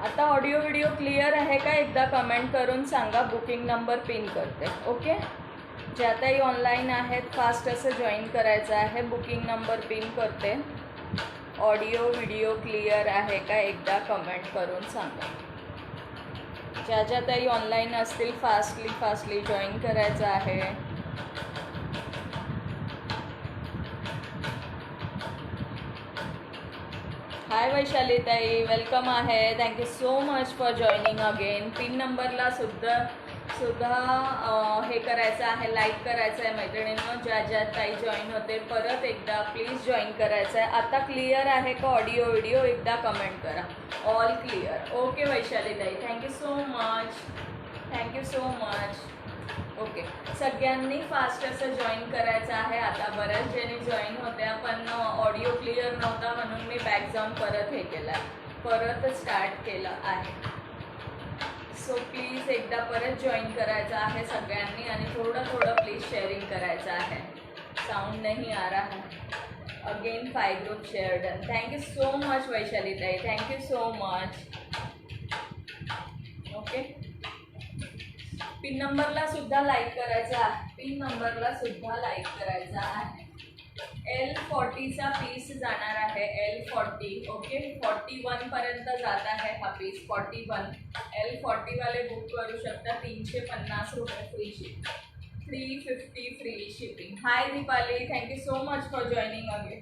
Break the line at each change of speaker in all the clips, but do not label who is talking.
आता audio video clear आहे का एकदा कमेंट करून सांगा. बुकिंग नंबर पिन करते. ओके, ज्या ताई ऑनलाईन आहेत फास्ट असं जॉईन करायचं आहे. बुकिंग नंबर पिन करते. ऑडिओ व्हिडिओ क्लिअर आहे का एकदा कमेंट करून सांगा. ज्या ज्या ताई ऑनलाईन असतील फास्टली जॉईन करायचं आहे. हाय वैशाली ताई, वेलकम आहे. Thank you so much for joining again. Pin नंबरला सुद्धा हे करायचं आहे, लाईक करायचं आहे मैत्रिणींनो. ज्या ज्या ताई जॉईन होते परत एकदा प्लीज जॉईन करायचं आहे. आता क्लिअर आहे का ऑडिओ व्हिडिओ एकदा कमेंट करा. All clear. ओके वैशाली ताई, थँक्यू सो मच. ओके, सगळ्यांनी फास्ट असं जॉईन करायचं आहे. आता बऱ्याच जणी जॉईन होत्या पण ऑडिओ क्लिअर नव्हता म्हणून मी बॅक जाऊन परत हे केलं आहे, परत स्टार्ट केलं आहे. सो प्लीज एकदा परत जॉईन करायचं आहे सगळ्यांनी आणि थोडं प्लीज शेअरिंग करायचं आहे. साउंड नहीं आ रहा है. Again 5 group share done. Thank you so much Vaishali ताई, thank you so much. Okay, pin नंबरला सुद्धा लाईक करायचं आहे. पिन नंबरला सुद्धा लाईक करायचा आहे. L40चा पीस जाणार आहे. L40. ओके, 41 पर्यंत जात आहे हा पीस. 41 L40 वाले बुक करू शकता. 350 रुपये free shipping, 350 free shipping. Hi Deepali, thank you so much for joining again.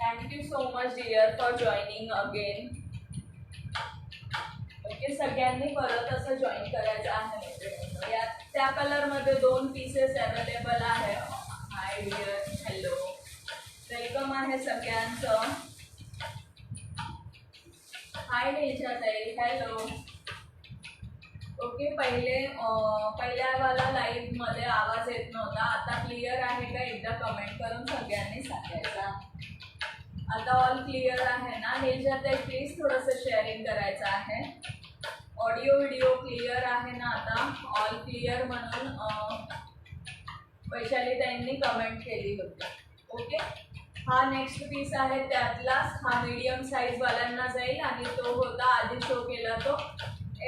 Thank you so much dear for joining again. Okay, सगळ्यांनी परत असं जॉईन करायचं आहे. या त्या कलरमध्ये 2 पीसेस अवेलेबल आहे. हाय डिअर, हॅलो, वेलकम आहे सगळ्यांचं. हाय नेजा ताई, हॅलो. ओके, पहिल्यावाला लाईव्हमध्ये आवाज येत नव्हता, आता क्लिअर आहे का एकदा कमेंट करून सगळ्यांनी सांगायचा. आता ऑल क्लिअर आहे ना नेजा ताई? प्लीज थोडंसं शेअरिंग करायचं आहे. ऑडिओ व्हिडिओ क्लिअर आहे ना आता? ऑल क्लिअर म्हणून वैशाली ताईंनी कमेंट केली होती. ओके, हा नेक्स्ट पीस आहे त्यातलाच. हा मीडियम साईजवाल्यांना जाईल आणि तो होता आधी शो केला तो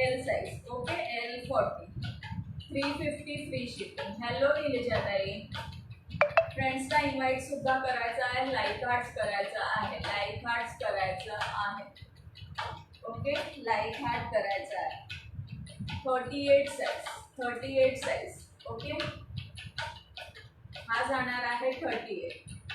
L size. Okay, L40, 350 free shipping. Hello Nileja ताई. फ्रेंड्सला इन्व्हाइट सुद्धा करायचं आहे, लाईक हार्ट्स करायचं आहे, लाईक हार्ट्स करायचं आहे. ओके, लाईक हार्ट करायचं आहे. 38 साईज. ओके, हा जाणार आहे 38.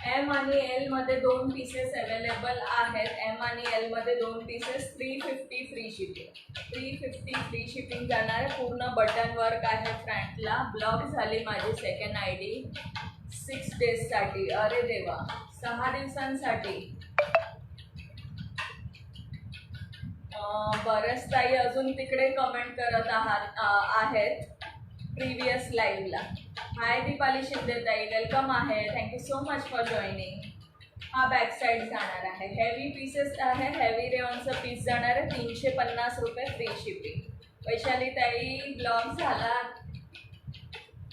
M आणि L मध्ये 2 पीसेस अवेलेबल आहेत. M आणि L मध्ये 2 pieces, 350 free shipping. 350 free shipping जाणार आहे. पूर्ण बटन वर्क आहे फ्रंटला. ब्लॉक झाली माझी सेकंड ID 6 डेजसाठी. अरे देवा, 6 दिवसांसाठी. बरेच ताई अजून तिकडे कमेंट करत आहेत प्रिव्हियस लाईव्हला. हाय दीपाली शिंदे ताई, वेलकम आहे. Thank you so much for joining. हा बॅक साईड जाणार आहे. हेवी पीसेस आहे, हेवी रेऑनचं पीस जाणार आहे. 350 रुपये फ्री शिपिंग. वैशाली ताई, ब्लॉक झाला.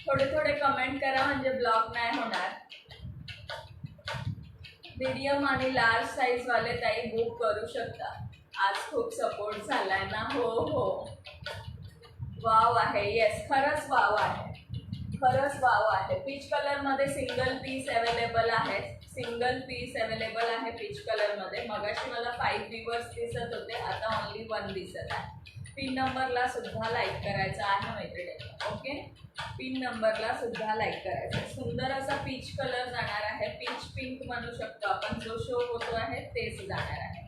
थोडे कमेंट करा म्हणजे ब्लॉक नाही होणार. मीडियम आणि लार्ज साईजवाले ताई बुक करू शकता. आज खूप सपोर्ट झालाय ना? हो, वाव आहे. येस, खरंच वाव आहे, खरंच वाव आहे. पीच कलरमध्ये सिंगल पीस अवेलेबल आहे. पीच कलरमध्ये. मगाशी मला 5 व्ह्यूअर्स दिसत होते, आता ओनली 1 दिसत आहे. पिन नंबरला सुद्धा लाईक करायचा आहे मैत्रिणी. ओके, पिन नंबरला सुद्धा लाईक करायचं. सुंदर असा पीच कलर जाणार आहे. पीच पिंक म्हणू शकतो आपण. जो शो होतो आहे तेच जाणार आहे.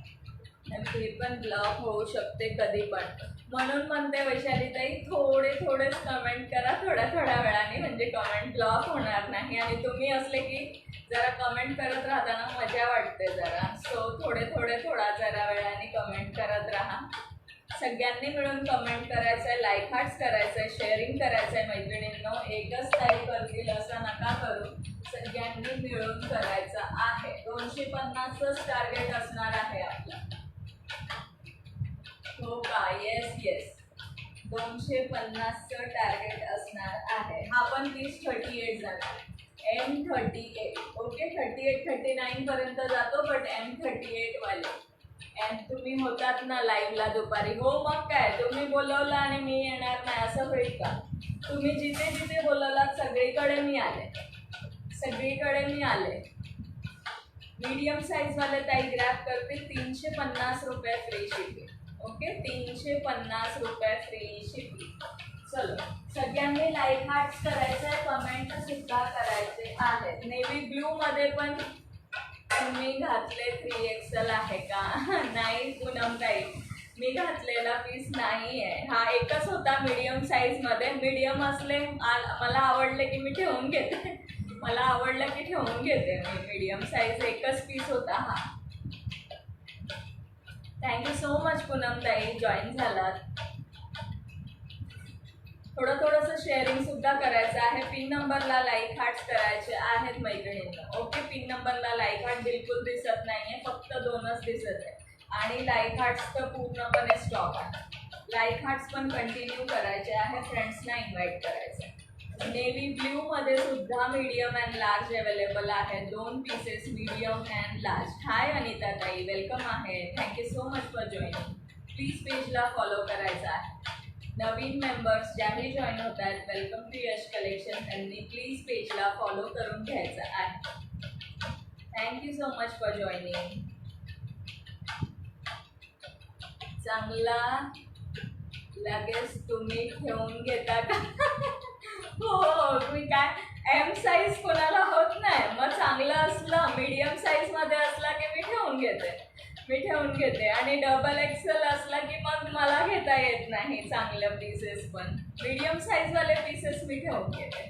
हे पण ब्लॉक होऊ शकते कधी पण, म्हणून म्हणते वैशाली ताई थोडेच कमेंट करा थोड्या वेळाने, म्हणजे कमेंट ब्लॉक होणार नाही. आणि तुम्ही असले की जरा कमेंट करत राहताना मजा वाटते जरा. सो थोडा जरा वेळाने कमेंट करत राहा. सगळ्यांनी मिळून कमेंट करायचं आहे, लाईक हार्ट्स करायचं आहे, शेअरिंग करायचं आहे मैत्रिणींनो. एकच ताई करतील असं नका करू, सगळ्यांनी मिळून करायचं आहे. 250च टार्गेट असणार आहे आपलं. हो का? येस, 250चं टार्गेट असणार आहे. हा पण पीस 38 जाणार. M38. ओके, 38-39 पर्यंत जातो, बट M38 वाले अँड तुम्ही होतात ना लाईव्हला दुपारी, हो मग काय, तुम्ही बोलवलं आणि मी येणार नाही असं होईल का? तुम्ही जिथे जिथे बोलवलात सगळीकडे मी आले, सगळीकडे मी आले. मीडियम साईजवाले ताई ग्रॅब करतील 350 रुपये फ्री शिपिंग. ओके, 350 रुपये फ्री शिपिंग. चलो, सगळ्यांनी लाईक हार्ट्स करायचं आहे, कमेंट सुद्धा करायचे आहेत. नेव्ही ब्लू मध्ये पण तुम्ही घातले 3XL आहे का? नाही पूनम ताई, मी घातलेला पीस नाही आहे, हा एकच होता मीडियम साईजमध्ये. मीडियम असले मला आवडले की मी ठेवून घेते, मला आवडलं की ठेवून घेते मी. मीडियम साईज एकच पीस होता हा. थँक्यू सो मच पूनम ताई, जॉईन झालात. थोडंसं शेअरिंग सुद्धा करायचं आहे. पिन नंबरला लाईक हार्ट्स करायचे आहेत मैत्रिणींना. ओके, पिन नंबरला लाईक हार्ट बिलकुल दिसत नाहीये, फक्त 2च दिसत आहे. आणि लाईक हार्ट्स तर पूर्णपणे स्टॉप आहे. लाईक हार्ट्स पण कंटिन्यू करायचे आहे, फ्रेंड्सना इन्व्हाइट करायचं. नेव्ही ब्ल्यू मध्ये सुद्धा मीडियम अँड लार्ज अवेलेबल आहे. 2 pieces medium and large. Hi Anita ताई, वेलकम आहे. Thank you so much for joining. Please पेजला फॉलो करायचा आहे. नवीन मेंबर्स ज्याही जॉईन होत आहेत, वेलकम टू यश कलेक्शन, त्यांनी प्लीज पेजला फॉलो करून घ्यायचं आहे. Thank you so much for joining. चांगला लगेच तुम्ही ठेवून घेता का? हो, तुम्ही काय एम साईज कोणाला होत नाही, मग चांगलं असलं मीडियम साईजमध्ये असला की मी ठेवून घेते आणि डबल एक्सेल असला की मग मला घेता येत नाही चांगलं पीसेस. पण मीडियम साईजवाले पीसेस मी ठेवून घेते.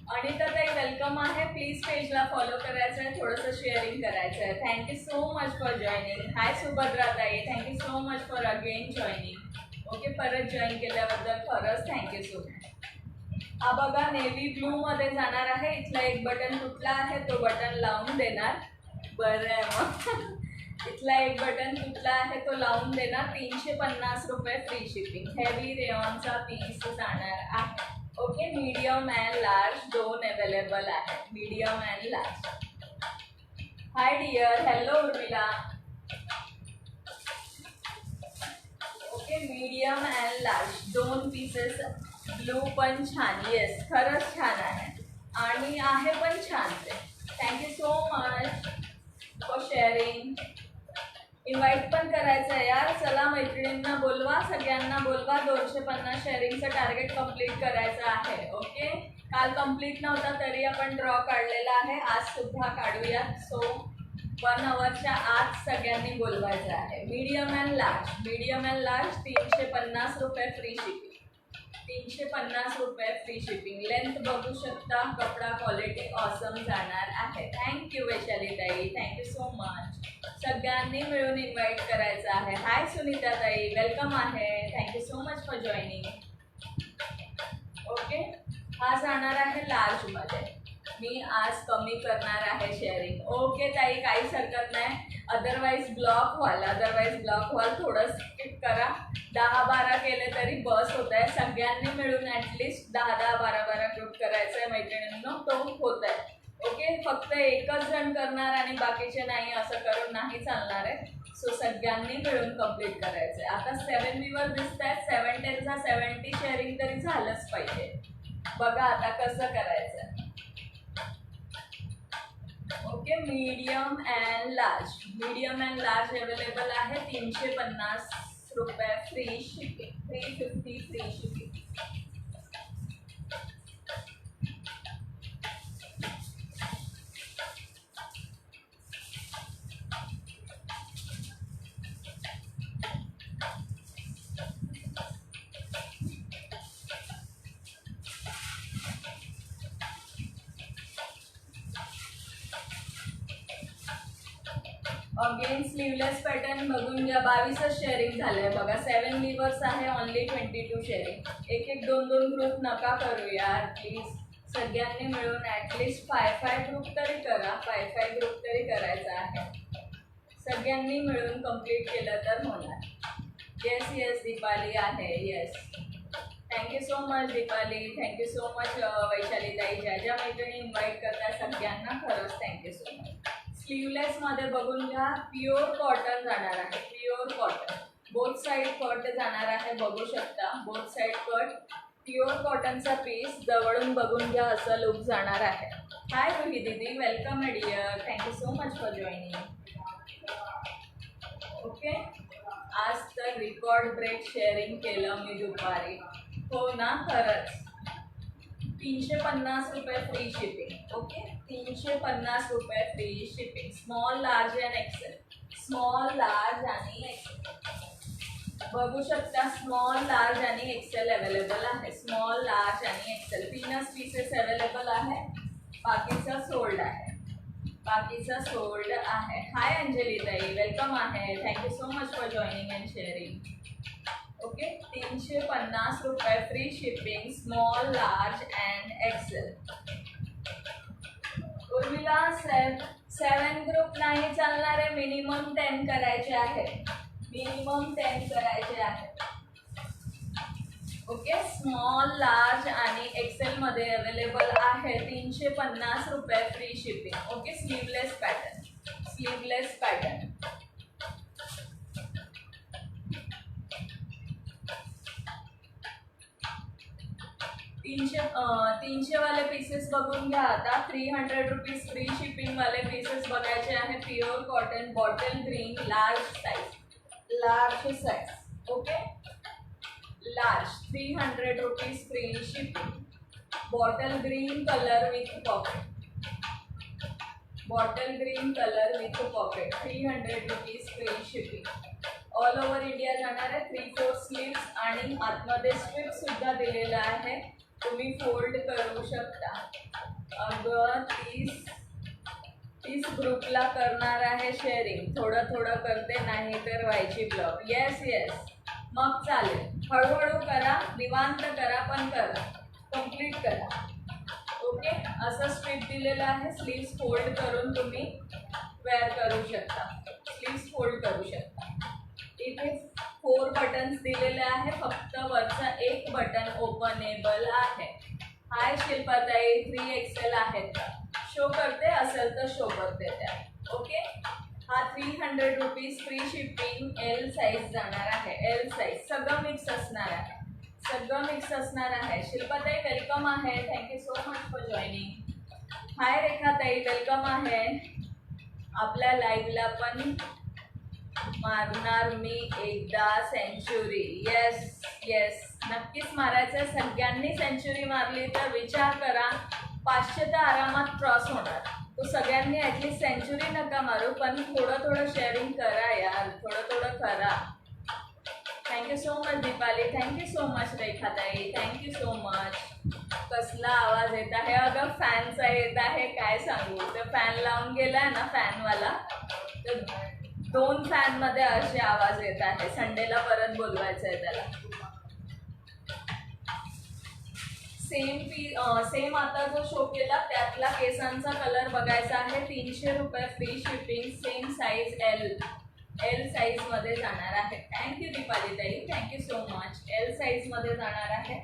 अनिता ताई वेलकम आहे. प्लीज पेजला फॉलो करायचं आहे, थोडंसं शेअरिंग करायचं आहे. Thank you so much for joining. Hi Subhadra ताई, thank you so much for again joining. Okay, परत जॉईन केल्याबद्दल खरंच थँक्यू सो मच. हा बघा, नेव्ही ब्लू मध्ये जाणार आहे. इथला एक बटन तुटला आहे, तो बटन लावून देणार. बरं आहे मग. इथला एक बटन तुटला आहे, तो लावून देणार. 350 रुपये फ्री शिपिंग. हेवी रेयॉनचा पीस जाणार आहे. Okay, medium and large 2 available आहे. Medium and large. Hi dear, hello Urmila. Okay, medium and large 2 pieces. Blue पण छान, येस खरंच छान आहे आणि आहे पण छान ते. Thank you so much for sharing. Invite पण करायचं आहे यार. चला मैत्रिणींना बोलवा, सगळ्यांना बोलवा. 250 शेअरिंगचं टार्गेट कंप्लीट करायचं आहे. ओके, काल कंप्लीट नव्हता तरी आपण ड्रॉ काढलेला आहे, आज सुद्धा काढूयात. सो 1 आवरच्या आत सगळ्यांनी बोलवायचं आहे. मीडियम अँड लार्ज 350 रुपये फ्री शिपिंग. 350 रुपये फ्री शिपिंग. लेंथ बघू शकता, कपडा क्वालिटी ऑसम जाणार आहे. थँक्यू वैशाली ताई, थँक्यू सो मच. सगळ्यांनी मिळून इन्व्हाइट करायचं आहे. हाय सुनीता ताई, वेलकम आहे. Thank you so much for joining. Okay, हा जाणार आहे लार्जमध्ये. मी आज कमी करणार आहे शेअरिंग. ओके ताई, काहीच हरकत नाही. अदरवाईज ब्लॉक व्हाल. थोडं स्किप करा. 10-12 केले तरी बस होत आहे. सगळ्यांनी मिळून ॲटलिस्ट 10-10, 12-12 ग्रुप करायचं आहे मैत्रिणींनो, तो होत आहे. ओके, फक्त एकच जण करणार आणि बाकीचे नाही असं करून नाही चालणार आहे. सो सगळ्यांनी मिळून कंप्लीट करायचं आहे. आता 7 व्ह्यूवर दिसत आहेत. 70चा 70 शेअरिंग तरी झालंच पाहिजे. बघा आता कसं करायचं. Okay, medium and large available आहे. 350 रुपये free shipping. 350 free shipping. Again sleeveless pattern बघून घ्या. 22च शेअरिंग झालंय बघा. 7 लिव्हर्स आहे, ओनली 22 शेअरिंग. 1-1, 2-2 ग्रुप नका करू यार प्लीज. सगळ्यांनी मिळून ॲटलिस्ट 5-5 ग्रुप तरी करा. 5-5 ग्रुप तरी करायचा आहे. सगळ्यांनी मिळून कंप्लीट केलं तर होणार. येस दीपाली आहे. Yes, thank you so much Deepali. Thank you so much Vaishali ताई. ज्या ज्या मैत्रिणी इन्व्हाइट करतात सगळ्यांना खरंच थँक्यू सो मच. स्लीवलेस मध्ये बघून घ्या, प्युअर कॉटन जाणार आहे, pure cotton. Both side cut जाणार आहे, बघू शकता बोथ साइड कट. प्युअर कॉटनचा पीस जवळून बघून घ्या, असं लुक जाणार आहे. हाय रुही दीदी, welcome dear, thank you so much for joining. Okay, आज तर रिकॉर्ड ब्रेक शेअरिंग केलं मी दुपारी. हो ना, खरंच. 350 रुपये फ्री शिपिंग. ओके, 350 रुपये free shipping. Small, large and XL. Small, large आणि एक्सेल बघू शकता. स्मॉल, लार्ज आणि एक्सेल अवेलेबल आहे. स्मॉल, लार्ज आणि एक्सेल 3च पीसेस अवेलेबल आहे. बाकीचा सोल्ड आहे, बाकीचा सोल्ड आहे. हाय अंजली ताई, वेलकम आहे, thank you so much for joining and sharing. Okay, 350 रुपये free shipping. Small, large and XL. Urmila 7 group नाही चालणार आहे, मिनिमम 10 करायचे आहे, मिनिमम 10 करायचे आहे. ओके, स्मॉल, लार्ज आणि एक्सेल मध्ये अवेलेबल आहे. 350 रुपये free shipping. Okay, sleeveless pattern, sleeveless pattern. तीनशे वाले पीसेस बघून घ्या आता. 300 रुपीज फ्री शिपिंग वाले पीसेस बघायचे आहे. Pure cotton, bottle green, large size, large size. Okay, large 300 rupees free shipping. Bottle green colour with pocket, bottle green colour with pocket 300 rupees free shipping. All over India जाणार आहे. 3/4 sleeves आणि आतमध्ये strip सुद्धा दिलेला आहे, तुम्ही fold करू शकता. अगं 30 ग्रुपला करणार आहे शेअरिंग. थोडं थोडं करते, नाही तर व्हायची ब्लॉक. येस येस, मग चालेल. हळूहळू करा, निवांत करा, पण करा, कंप्लीट करा. ओके, असं स्ट्रिप दिलेलं आहे. स्लीव्स फोल्ड करून तुम्ही वेअर करू शकता, स्लीव्स फोल्ड करू शकता. इथे 4 बटन्स दिलेले आहे, फक्त वरचा एक बटन ओपनेबल आहे. हाय शिल्पाताई, 3XL आहेत का? शो करते असेल तर शो करते त्या. ओके, हा 300 rupees free shipping. L size जाणार आहे, एल साईज. सगळं मिक्स असणार आहे, सगळं मिक्स असणार आहे. शिल्पाताई वेलकम आहे, thank you so much for joining. Hi रेखाताई, वेलकम आहे. आपल्या लाईव्हला पण मारणार मी एकदा सेंचुरी. येस येस, नक्कीच मारायचं. सगळ्यांनी सेंचुरी मारली तर विचार करा, 500 तर आरामात क्रॉस होणार. तो सगळ्यांनी ॲटलीस्ट सेंचुरी नका मारू, पण थोडं थोडं शेअरिंग करा यार, थोडं थोडं करा. Thank you so much Deepali, thank you so much रेखाताई, थँक्यू सो मच. कसला आवाज येत आहे? अगं फॅनचा येत आहे, काय सांगू. तर फॅन लावून गेलाय ना फॅनवाला, तर 2 फॅनमध्ये असे आवाज येत आहे. संडेला परत बोलवायचं आहे त्याला. सेम आता जो शो केला त्यातला केसांचा कलर बघायचा आहे. 300 रुपये free shipping. Same size L साईजमध्ये जाणार आहे. थँक्यू दीपाली ताई, थँक्यू सो मच. एल साईजमध्ये जाणार आहे.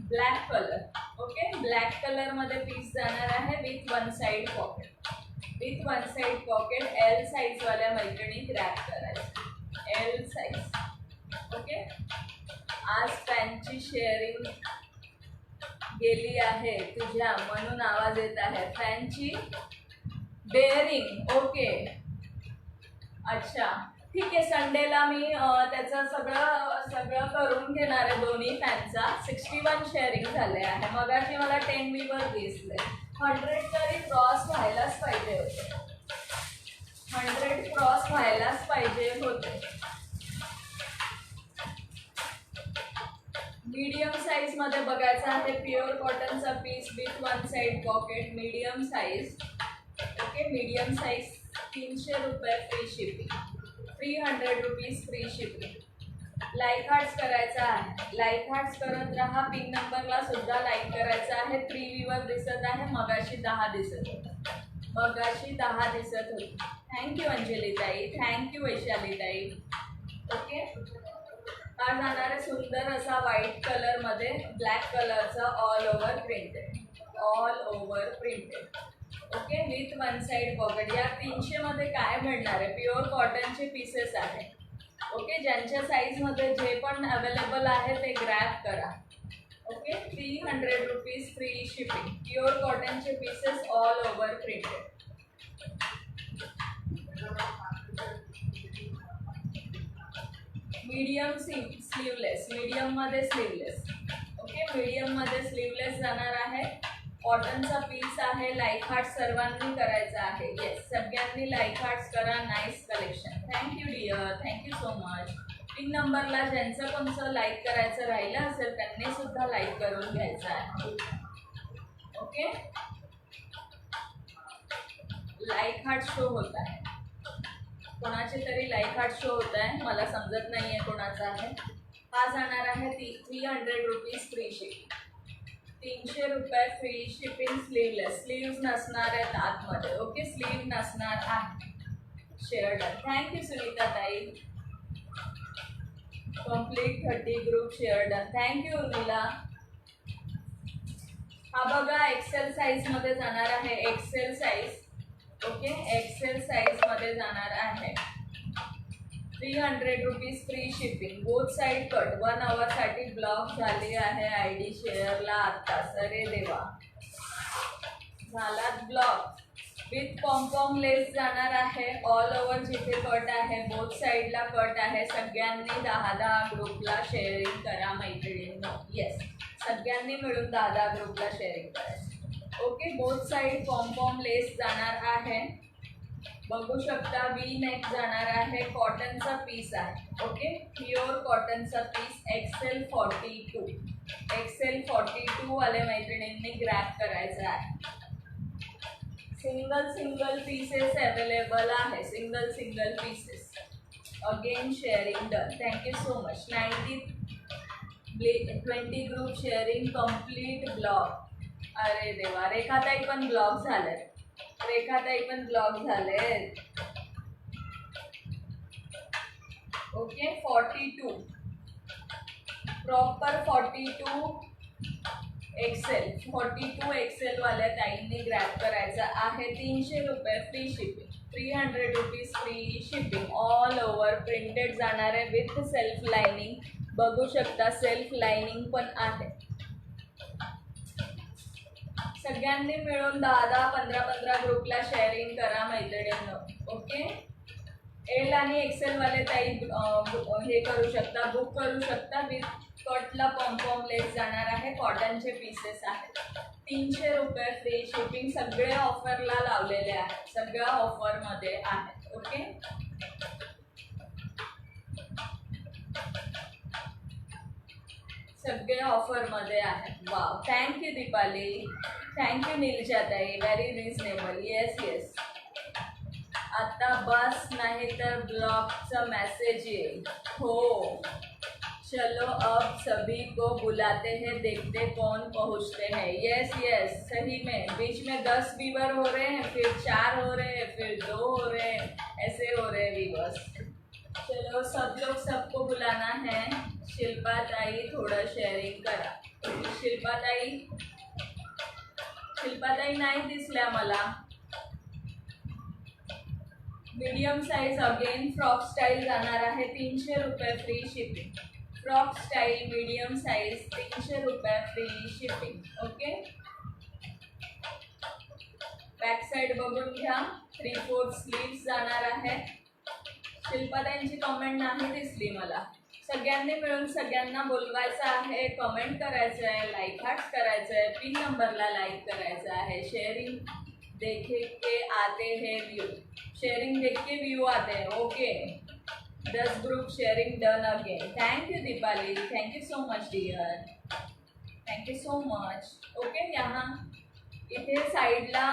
Black colour. ओके, ब्लॅक कलरमध्ये पीस जाणार आहे with 1 side pocket, with 1 side pocket. L साईजवाल्या मैत्रिणी ग्रॅब करायचं, एल साईज. ओके, आज फॅनची शेअरिंग गेली आहे तुझ्या, म्हणून आवाज येत आहे. फॅनची बेअरिंग. ओके, अच्छा ठीक आहे. संडेला मी त्याचं सगळं करून घेणार आहे. दोन्ही फॅनचा 61 शेअरिंग झाले आहे. मगाशी मला 10 व्हीवर दिसले. 100 तरी क्रॉस व्हायलाच पाहिजे होते, 100 क्रॉस व्हायलाच पाहिजे होते. मीडियम साईज मध्ये बघायचा आहे. प्युअर कॉटनचा piece with 1 side pocket, medium size. Okay, medium size 300 रुपये free shipping. 300 rupees free shipping. Like hearts करायचा आहे, लाईक हार्ट्स करत राहा. पिन नंबरला सुद्धा लाईक करायचा आहे. 3 व्हीवर दिसत आहे, मगाशी 10 दिसत होतं, मगाशी 10 दिसत होती. थँक्यू अंजली ताई, थँक्यू वैशाली ताई. ओके, हा जाणार आहे सुंदर असा व्हाईट कलरमध्ये ब्लॅक कलरचा all over printed, all over printed. Okay, with one side pocket. या 300 मध्ये काय मिळणार आहे? प्युअर कॉटनचे पीसेस आहे. ओके, ज्यांच्या साईजमध्ये जे पण अवेलेबल आहे ते ग्रॅब करा. Okay, 300 rupees free shipping. Pure कॉटनचे pieces all over printed. Medium sleeveless, मीडियममध्ये स्लीवलेस. ओके, मीडियममध्ये स्लीवलेस जाणार आहे. कॉटनचा पीस आहे. लाईक हार्ट सर्वांनी करायचा आहे. येस, सगळ्यांनी लाईक हार्ट्स करा. Nice collection. Thank you dear, thank you so much. 3 नंबरला ज्यांचं कोणचं लाईक करायचं राहिलं असेल त्यांनी सुद्धा लाईक करून घ्यायचं आहे. ओके, लाईक हार्ट शो होत आहे. कोणाचे तरी लाईक हार्ट शो होत आहे, मला समजत नाही आहे कोणाचा आहे. हा जाणार आहे 300 रुपीज फ्री शिपिंग. 300 रुपये फ्री शिपिंग. स्लीवलेस, स्लीव्ज नसणार आहेत आतमध्ये. ओके, स्लीव नसणार आहे. Share done. थँक्यू सुनीता ताई. Complete 30 group share done. Thank you Urmila. हा बघा एक्सेल साईजमध्ये जाणार आहे. XL size. ओके, एक्सेल साईजमध्ये जाणार आहे. 300 rupees free shipping. Both side cut. 1 आवरसाठी ब्लॉक झाली आहे ID शेअरला आत्ताच. अरे देवा, झालात ब्लॉक. विथ पॉम्पॉम लेस जाणार आहे. ऑल ओव्हर जिथे कट आहे, बोथ साईडला कट आहे. सगळ्यांनी 10-10 ग्रुपला शेअरिंग करा मैत्रिणींनो. येस, सगळ्यांनी मिळून 10-10 ग्रुपला शेअरिंग करायचं. ओके, बोथ साईड पॉम्पॉम लेस जाणार आहे. बघू शकता वी नेक जाणार आहे. कॉटनचा पीस आहे. ओके, प्युअर कॉटनचा पीस. एक्सेल 42. एक्सेल 42 वाले मैत्रिणींनी ग्रॅब करायचं आहे. सिंगल पीसेस अवेलेबल आहे. Single pieces. Again sharing done. Thank you so much. 20 group sharing complete block. अरे देवा, रेखाताई पण ब्लॉक झालेत. रेखाताई पण ब्लॉक झालेत. Okay, 42 proper 42 XL. 42 एक्सेल वाल्या ताईंनी ग्रॅब करायचा आहे. 300 रुपये free shipping. 300 rupees free shipping. All over printed जाणार आहे विथ सेल्फ लाइनिंग. बघू शकता सेल्फ लाइनिंग पण आहे. सगळ्यांनी मिळून 10-10, 15-15 ग्रुपला शेअरिंग करा मैत्रिणींनो. ओके, एल आणि एक्सेल वाले ताई हे करू शकता, बुक करू शकता. विथ कटला पॉम्पॉम लेस जाणार आहे. कॉटनचे पीसेस आहेत. 300 रुपये फ्री शिपिंग. सगळे ऑफरला लावलेले आहेत. सगळ्या ऑफरमध्ये आहेत. ओके, सगळे ऑफरमध्ये आहेत. Wow, thank you Deepali. थँक्यू नीलजाताई. Very reasonable. Yes yes. आता बस नाही तर ब्लॉगचा मेसेज येईल. हो, चलो अब सभी को बुलाते हैं, देखते कौन पहुंचते हैं. यस यस, सही में. बीच में 10 व्यूवर हो रहे हैं, फिर 4 हो रहे हैं, फिर 2 हो रहे हैं, ऐसे हो रहे हैं व्यूवर्स. चलो सब लोग सबको बुलाना है. शिल्पा ताई थोडं शेअरिंग करा. शिल्पा ताई नाही दिसल्या मला. Medium size again frock style जाणार आहे. 300 रुपये free shipping. Frock style medium size 300 रुपये free shipping. Okay, back side बघून घ्या. 3/4 स्लीव्स जाणार आहे. शिल्पाताईंची कमेंट नाही दिसली मला. सगळ्यांनी मिळून सगळ्यांना बोलवायचं आहे. कमेंट करायचं आहे. लाईक हार्ट्स करायचं आहे. 3 नंबरला लाईक करायचं आहे. शेअरिंग देख के आते हैं व्यू. शेयरिंग देख के व्यू आते हैं. Okay, 10 group sharing done again. Thank you Deepali. Thank you so much dear. Thank you so much. Okay, यहाँ इथे साईडला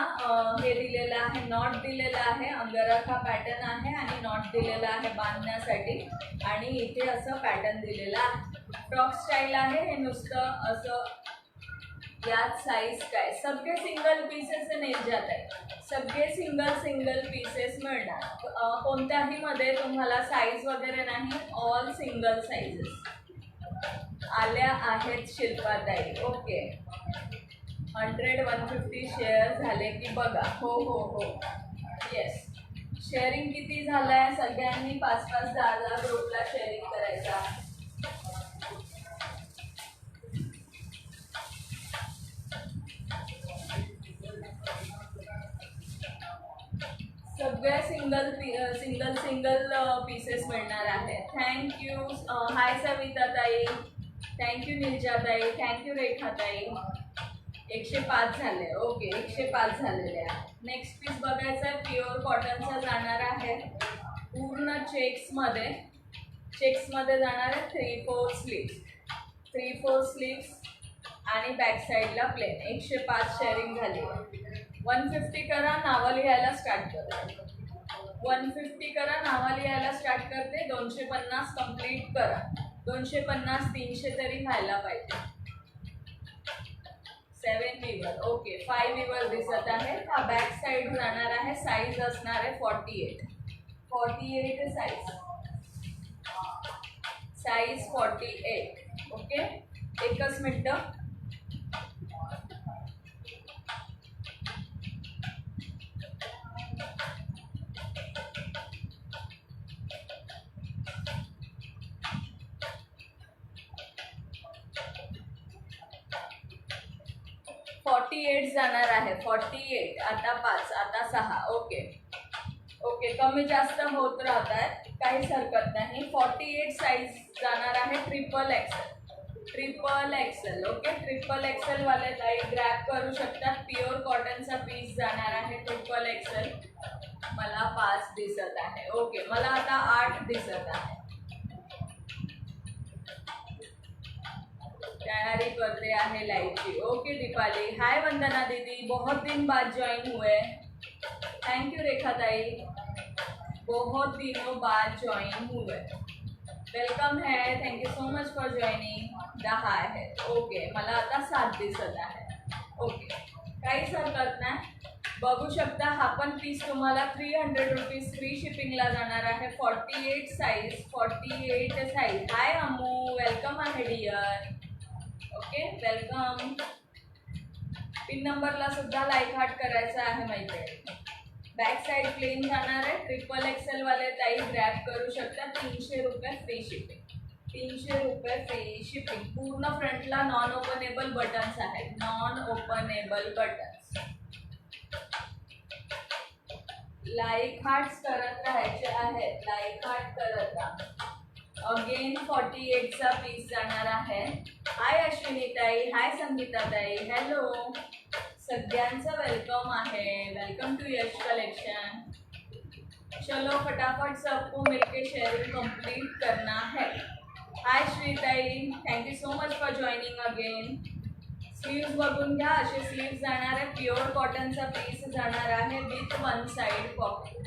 हे दिलेलं आहे. नॉट दिलेला आहे. अंगरखा पॅटर्न आहे आणि नॉट दिलेला आहे बांधण्यासाठी. आणि इथे असं पॅटर्न दिलेलं आहे. फ्रॉक स्टाईल आहे. हे नुसतं असं. यात साईज काय, सगळे सिंगल पीसेस नाही जात आहे. सगळे सिंगल पीसेस मिळणार. कोणत्याही मध्ये तुम्हाला साईज वगैरे नाही. ऑल सिंगल साईजेस आल्या आहेत शिल्पाताई. ओके, 100-150 शेअर झाले की बघा. हो हो हो येस. शेअरिंग किती झालंय? सगळ्यांनी 5-5, 10-10 ग्रुपला शेअरिंग करायचा. सगळ्या सिंगल पीसेस मिळणार आहेत. थँक्यू. हाय सविता ताई, थँक्यू निर्जा ताई, थँक्यू रेखा ताई. 105 झाले. ओके 105 झालेले आहे. नेक्स्ट पीस बघायचा आहे. प्युअर कॉटनचा जाणार आहे पूर्ण चेक्समध्ये जाणार आहे. 3/4 स्लीव्स आणि बॅक साईडला प्लेन. 105 शेअरिंग झाली. 150 करा, नावं लिहायला स्टार्ट करा. 150 करा, नावं लिहायला स्टार्ट करते. 250 कंप्लीट करा. 250, 300 तरी व्हायला पाहिजे. 7 विवर. ओके 5 विवर दिसत आहे. हा बॅक साईड जाणार आहे. साईज असणार आहे 48 साईज 48. ओके एकच मिनटं. जाणार आहे 48. आता 5, आता 6. ओके कमी जास्त होत राहत आहेत, काहीच हरकत नाही. 48 साईज जाणार आहे. Triple XL. Okay triple XL वाले ताई ग्रॅब करू शकतात. प्युअर कॉटनचा पीस जाणार आहे ट्रिपल एक्सेल. मला 5 दिसत आहे. ओके मला आता 8 दिसत आहे. तैयारी करते हैं लाइव की. ओके दीपाली. हाय वंदना दीदी, बहुत दिन बाद ज्वाइन हुए. थैंक यू रेखा ताई, बहुत दिनों बाद ज्वाइन हुए. वेलकम है. Thank you so much for joining the high है. ओके मला आता 7 दिसत आहे. ओके काहीच हरकत नाही. बघू शकता हा पण पीस तुम्हाला 300 रुपीज फ्री शिपिंगला जाणार आहे. 48 साईज. हाय अमू, वेलकम आहे डिअर. Okay welcome. पिन नंबरला सुद्धा लाईक हार्ट करायचा आहे माहिती. बॅक साईड प्लेन जाणार आहे. ट्रिपल एक्सेल वाले ताई ग्रॅब करू शकता. 300 रुपये फ्री शिपिंग. 300 रुपये फ्री शिपिंग. पूर्ण फ्रंटला नॉन ओपनेबल बटन्स आहेत. Non openable buttons. Like hearts करत राहायचे आहेत. लाईक हार्ट करत राहा. अगेन 48चा पीस जाणार आहे. हाय अश्विनी ताई, हाय संगीता ताई, हॅलो. सगळ्यांचं वेलकम आहे. Welcome to Yash collection. चलो फटाफट सबको मिलके शेयरिंग कंप्लीट करना है. हाय श्रीताई, thank you so much for joining again. Sleeves बघून घ्या. असे स्लीव्स जाणार आहे. प्युअर कॉटनचा पीस जाणार आहे with 1 side pocket.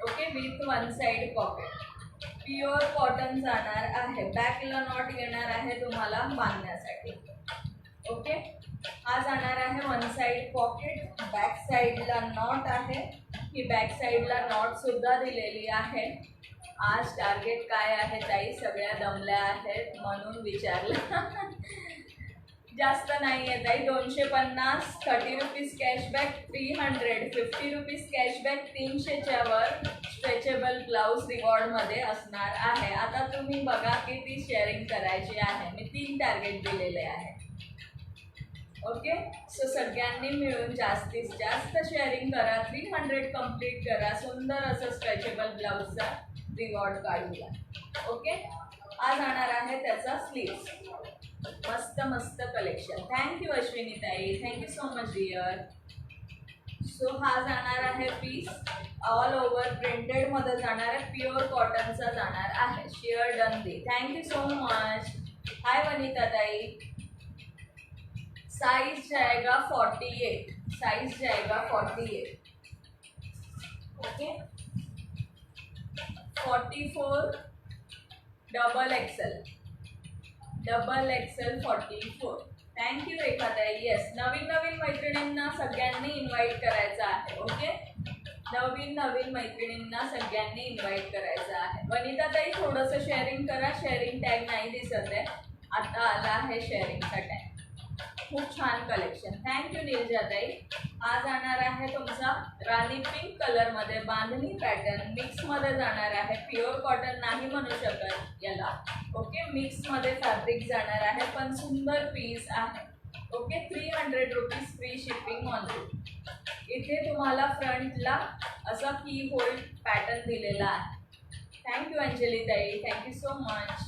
Okay with 1 side pocket. Pure cotton जाणार आहे. बॅकला नॉट येणार आहे तुम्हाला बांधण्यासाठी. ओके हा जाणार आहे 1 साइड पॉकेट. बॅक साईडला नॉट आहे. ही बॅक साईडला नॉट सुद्धा दिलेली आहे. आज टार्गेट काय आहे ताई? सगळ्या दमल्या आहेत म्हणून विचारलं. जास्त नाही आहे ताई. 250, 30 रुपीज कॅशबॅक, 300, 50 रुपीज कॅशबॅक, 300च्या वर स्ट्रेचेबल ब्लाऊज रिवॉर्डमध्ये असणार आहे. आता तुम्ही बघा किती शेअरिंग करायची आहे. मी 3 टार्गेट दिलेले आहे. ओके सो सगळ्यांनी मिळून जास्तीत जास्त शेअरिंग करा. 300 कंप्लीट करा. सुंदर असं स्ट्रेचेबल ब्लाऊजचा रिवॉर्ड काढूया. ओके हा जाणार आहे त्याचा स्लीव्स. मस्त कलेक्शन. थँक्यू अश्विनी ताई, thank you so much dear. So हा जाणार आहे पीस ऑल ओव्हर प्रिंटेडमध्ये जाणार आहे. प्युअर कॉटनचा जाणार आहे. शेअर डन दी. Thank you so much. Hi Vanita ताई. साइज जाएगा 48. साइज जाएगा 48. Okay 44 double XL 44. Thank you Rekha ताई. येस नवीन मैत्रिणींना सगळ्यांनी इन्व्हाइट करायचं आहे. ओके नवीन मैत्रिणींना सगळ्यांनी इन्व्हाइट करायचं आहे. वनिता ताई थोडंसं शेअरिंग करा. शेअरिंग टॅग नाही दिसत आहे. आता आला आहे शेअरिंगचा टॅग. खूप छान कलेक्शन. थँक्यू नीलजाताई. हा जाणार आहे तुमचा राणी पिंक कलरमध्ये बांधणी पॅटर्न, मिक्समध्ये जाणार आहे. प्युअर कॉटन नाही म्हणू शकत याला. ओके, मिक्समध्ये फॅब्रिक जाणार आहे, पण सुंदर पीस आहे. Okay, 300 rupees free shipping only. इथे तुम्हाला फ्रंटला असा की होल्ड पॅटर्न दिलेला आहे. थँक्यू अंजली ताई, थँक्यू सो मच.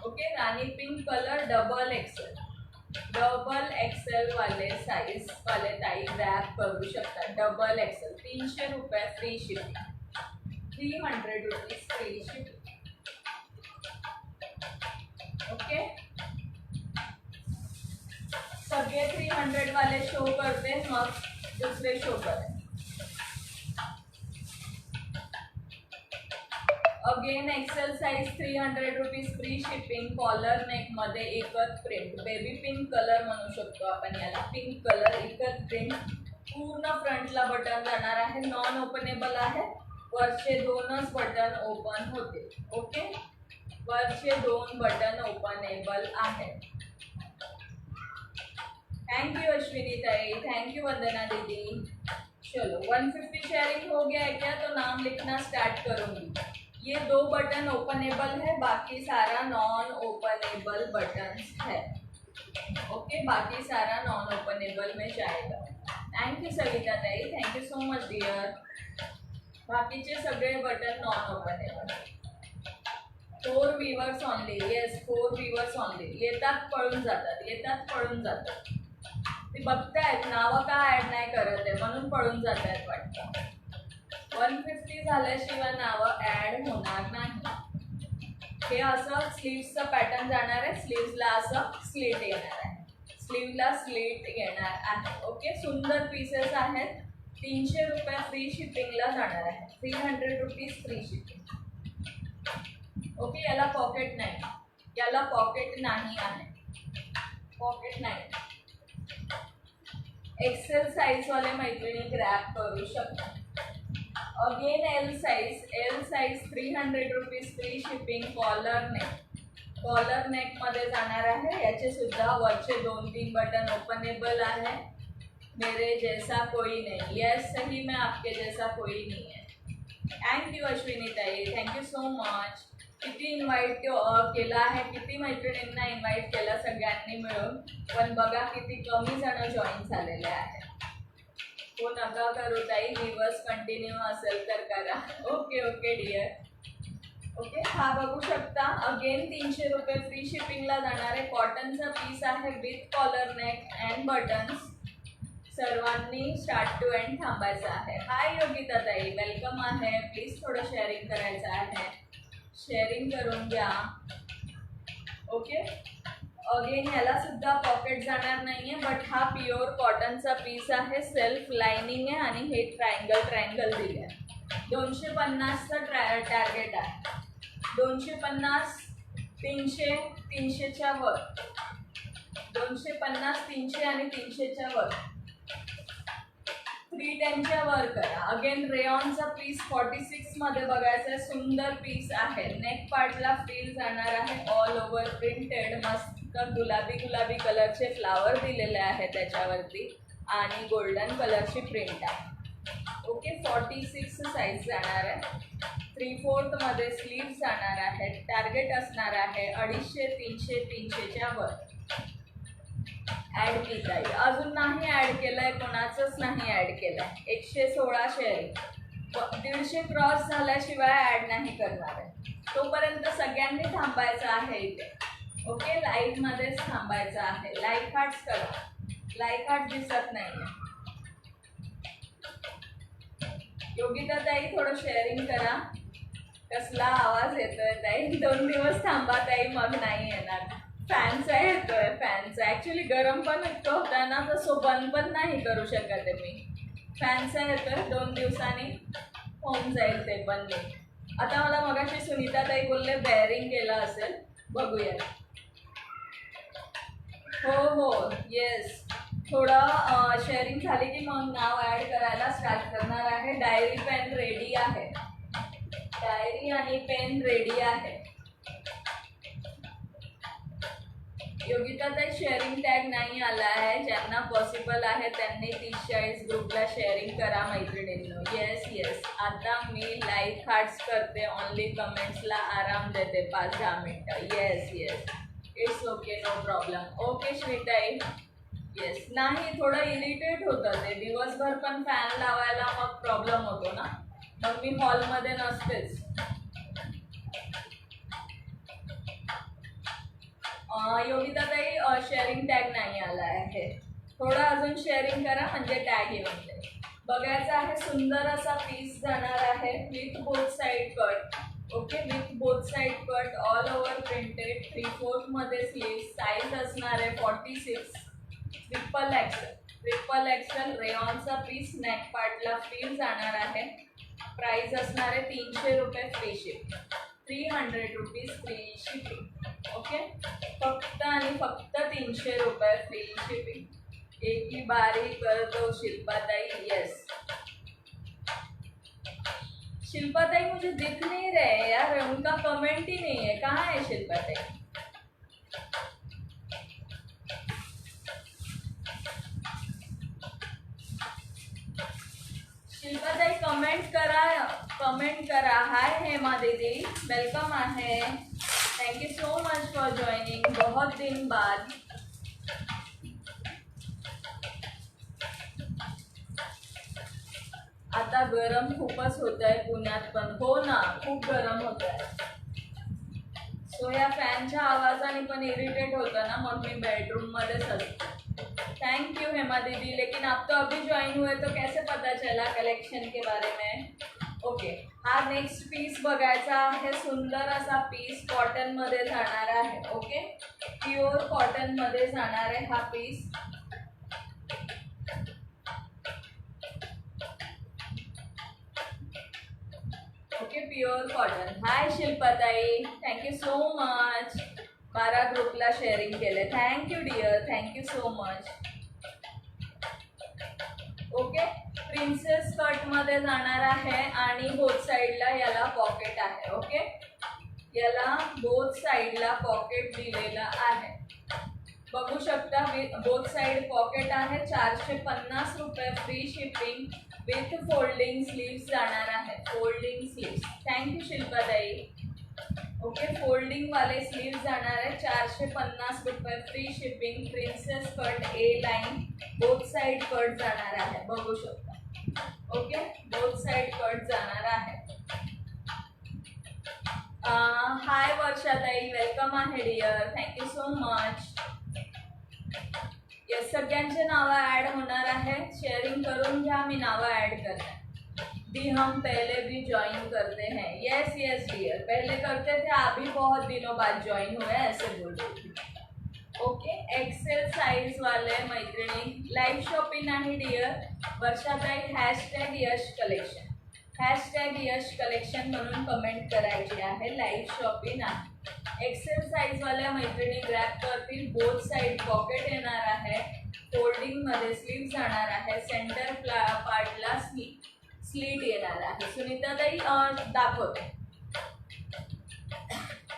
ओके, राणी पिंक कलर डबल एक्सेल वाले साईज वाले ताई रॅप करू शकता. डबल एक्सेल 300 रुपये free shipping, 300 rupees free shipping. Okay, सगळे 300 वाले शो करते, मग दुसरे शो करते. Again XL size 300 rupees free shipping. Collar neck मध्ये एकच प्रिंट, बेबी पिंक कलर म्हणू शकतो आपण याला. पिंक कलर एकच प्रिंट. पूर्ण फ्रंटला बटन जाणार आहे. नॉन ओपनेबल आहे. वरचे 2च बटन ओपन होते. ओके, वरचे 2 बटन ओपनेबल आहेत. थैंक यू अश्विनी ताई, थैंक यू वंदना दीदी. चलो 150 शेयरिंग हो गया है क्या, तो नाम लिखना स्टार्ट करूँगी. ये 2 बटन ओपनेबल है, बाकी सारा नॉन ओपनेबल बटन है. ओके, बाकी सारा नॉन ओपनेबल में जाएगा. थैंक यू सविता ताई, thank you so much dear. बाकीचे सगळे button non openable. 4 viewers only. Yes, 4 viewers only. येतात पळून जातात. ते बघतायत नावं का ॲड नाही करत आहे म्हणून पळून जात आहेत वाटतं. 150 झाल्याशिवाय नावं ॲड होणार नाही. हे असं स्लीव्सचं पॅटर्न जाणार आहे. स्लीव्सला असं स्लीट येणार आहे. स्लीवला स्लीट येणार आहे. ओके, सुंदर पीसेस आहेत. 300 रुपये फ्री शिपिंगला जाणार आहे. 300 रुपीज फ्री शिपिंग. ओके, याला पॉकेट नाही आहे. पॉकेट नाही. एक्सेल साइज वाले मैत्रिणी ग्रॅब करू शकता. Again L size 300 rupees free shipping. Collar neck मध्ये जाणार आहे. याचे सुद्धा वरचे 2-3 बटन ओपनेबल आहे. मेरे जैसा कोई नहीं. यस, सही में आपके जैसा कोई नहीं है. थैंक यू अश्विनी ताई, थैंक यू सो मच. किती इन्व्हाइट केला आहे, किती मैत्रिणींना इन्व्हाइट केलं सगळ्यांनी मिळून, पण बघा किती कमी जण जॉईन झालेले आहेत. हो नका करू ताई, दिवस कंटिन्यू असेल तर करा. Okay dear. ओके, हा बघू शकता. अगेन 300 रुपये फ्री शिपिंगला जाणार आहे. कॉटनचा पीस आहे with collar neck and buttons. सर्वांनी स्टार्ट टू एंड थांबायचं आहे. हाय योगिता ताई, वेलकम आहे. प्लीज थोडं शेअरिंग करायचं आहे. शेअरिंग करून घ्या. ओके, अगेन याला सुद्धा पॉकेट जाणार नाही आहे, बट हा प्युअर कॉटनचा पीस आहे. सेल्फ लाइनिंग आहे आणि हे ट्रायंगल दिले आहे. 250चं टार्गेट आहे. 250, 300, 300च्या वर. 250, 300 आणि 300च्या वर. 310च्या वर करा. अगेन रेयॉनचा पीस 46 मध्ये बघायचा. सुंदर पीस आहे. नेक पार्टला फ्रील जाणार आहे. All over printed. मस्त गुलाबी कलरचे फ्लावर दिलेले आहे त्याच्यावरती आणि गोल्डन कलरची प्रिंट आहे. ओके, 46 साईज जाणार आहे. 3/4 मध्ये स्लीव्ह जाणार आहे. टार्गेट असणार आहे 250, 300, 300च्या वर. ॲड केलं आहे अजून नाही ॲड केलं आहे, कोणाचंच नाही ॲड केलं आहे. 116 शेअरिंग. 150 क्रॉस झाल्याशिवाय ॲड नाही करणार आहे. तोपर्यंत सगळ्यांनी थांबायचं आहे इथे. ओके, लाईव्हमध्येच थांबायचं आहे. लाईक हार्ट्स करा. लाईक हार्ट दिसत नाही आहे. योगिता ताई थोडं शेअरिंग करा. कसला आवाज येतोय ताई. 2 दिवस थांबा ताई, मग नाही येणार. फॅनचा येतोय. फॅनचा ॲक्च्युली गरम पण इतकं होता ना, तर सो बंद पण नाही करू शकत आहे मी. फॅनचा येतोय. 2 दिवसांनी होऊन जाईल ते पण. आता मला मगाशी सुनीता ताई बोलले बेअरिंग केलं असेल, बघूया. हो येस, थोडं शेअरिंग झाली की मग नाव ॲड करायला स्टार्ट करणार आहे. डायरी पेन रेडी आहे. डायरी आणि पेन रेडी आहे. योगिताताई शेअरिंग टॅग नाही आला आहे. ज्यांना पॉसिबल आहे त्यांनी 30-40 ग्रुपला शेअरिंग करा मैत्रिणींनो. Yes yes. आता मी लाईक हार्ट्स करते. ओनली कमेंट्सला आराम देते 5-10 मिनटं. Yes yes. It's okay, no problem. Okay श्रीताई. येस. नाही, थोडं इरिटेट होतं ते. दिवसभर पण फॅन लावायला मग प्रॉब्लेम होतो ना. मग मी हॉलमध्ये नसतेच. योगिताताई शेअरिंग टॅग नाही आला आहे. थोडं अजून शेअरिंग करा म्हणजे टॅग येऊन जाईल. बघायचा आहे. सुंदर असा पीस जाणार आहे with both side cut. Okay, with both side cut, all over printed, 3/4 मध्ये स्लीव्ह. साईज असणार आहे 46. Triple XL. ट्रिपल एक्सेल रेऑनचा पीस. नेक पार्टला फ्रील जाणार आहे. प्राइस असणार आहे 300 रुपये free ship. 300 rupees free shipping. Okay, फक्त आणि फक्त 300 रुपये फ्री शिपिंग. एक ही बारी कर दो शिल्पाताई. यस शिल्पाताई, मुझे दिख नहीं रहे यार, उनका कमेंट ही नहीं है. कहाँ है शिल्पाताई? शिल्पाताई कमेंट करा. हाय हेमा दीदी, वेलकम आहे. Thank you so much for joining. बहुत दिन बाद. आता गरम खूपच होत आहे पुण्यात पण. हो ना, खूप गरम होत आहे. सो या फॅनच्या आवाजाने पण इरिटेट होतं ना, मग मी बेडरूम मध्येच असते. थैंक यू हेमा दीदी. लेकिन आप तो अभी ज्वाइन हुए तो कैसे पता चला कलेक्शन के बारे में? ओके, हा नेक्स्ट पीस बघायचा आहे. सुंदर असा पीस कॉटन मध्ये जाणार आहे. ओके, प्युअर कॉटन मध्ये जाणार आहे हा piece. Okay, pure cotton. Hi शिल्पाताई, थँक्यू सो मच. 12 ग्रुपला शेअरिंग केले. Thank you dear, thank you so much. Okay, princess cut मध्ये जाणार आहे आणि बोथ साईडला याला पॉकेट आहे. ओके, याला बोथ साईडला पॉकेट दिलेला आहे. बघू शकता, बोथ साईड पॉकेट आहे. 450 रुपये free shipping with folding sleeves जाणार आहे. Folding sleeves. थँक्यू शिल्पाताई. ओके, फोल्डिंग वाले स्लीव्स जाणार आहे. 450 रुपये free shipping. Princess cut A line, both side cut जाणार आहे. बघू शकता. ओके, बोथ साईड कट जाणार आहे. हाय वर्षाताई, वेलकम आहे dear. Thank you so much. Yes, सगळ्यांचे नावं ॲड होणार आहे. शेअरिंग करून घ्या, मी नावं ॲड करते. दी हम पहले भी ज्वाइन करते हैं. यस यस डियर, पहले करते थे, अभी बहुत दिनों बाद ज्वाइन हुए, ऐसे बोल रही थी. ओके, एक्सेल साइज वाले मैत्रिणी लाईव्ह शॉपिंग आहे डिअर. वर्षाताई hashtag Yash collection, hashtag Yash collection म्हणून कमेंट करायची आहे. लाईव्ह शॉपिंग आहे. एक्सेल साइज वाल्या मैत्रिणी ग्रॅब करतील. बोथ साईड पॉकेट येणार आहे. फोल्डिंग मध्ये स्लीव जाणार आहे. सेंटर पार्टला स्लीट येणार आहे. सुनीताताई दाखवते.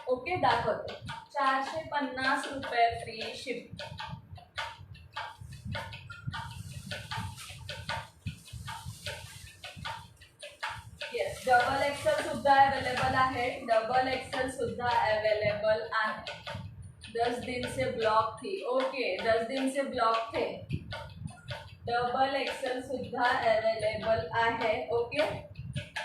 ओके, दाखवते. 450 रुपये free ship. Yes, double XL सुद्धा अवेलेबल आहे. डबल एक्सेल सुद्धा अवेलेबल आहे. 10 दिन से ब्लॉक थी. ओके, 10 दिन से ब्लॉक थे. डबल एक्सेल सुद्धा अवेलेबल आहे. Okay,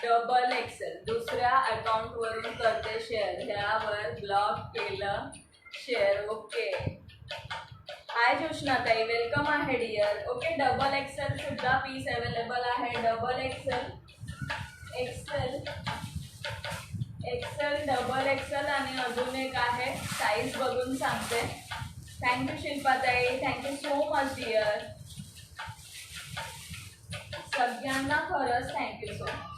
double XL. दुसऱ्या अकाउंटवरून करते शेअर, ह्यावर ब्लॉक केलं शेअर. ओके, हाय जोशनाताई, वेलकम आहे डिअर. ओके, डबल एक्सेल सुद्धा पीस अवेलेबल आहे. Double XL, XL, XL, double XL आणि अजून एक आहे. साईज बघून सांगते. थँक्यू शिल्पाताई, थँक्यू सो मच डिअर. सगळ्यांना खरंच thank you so much.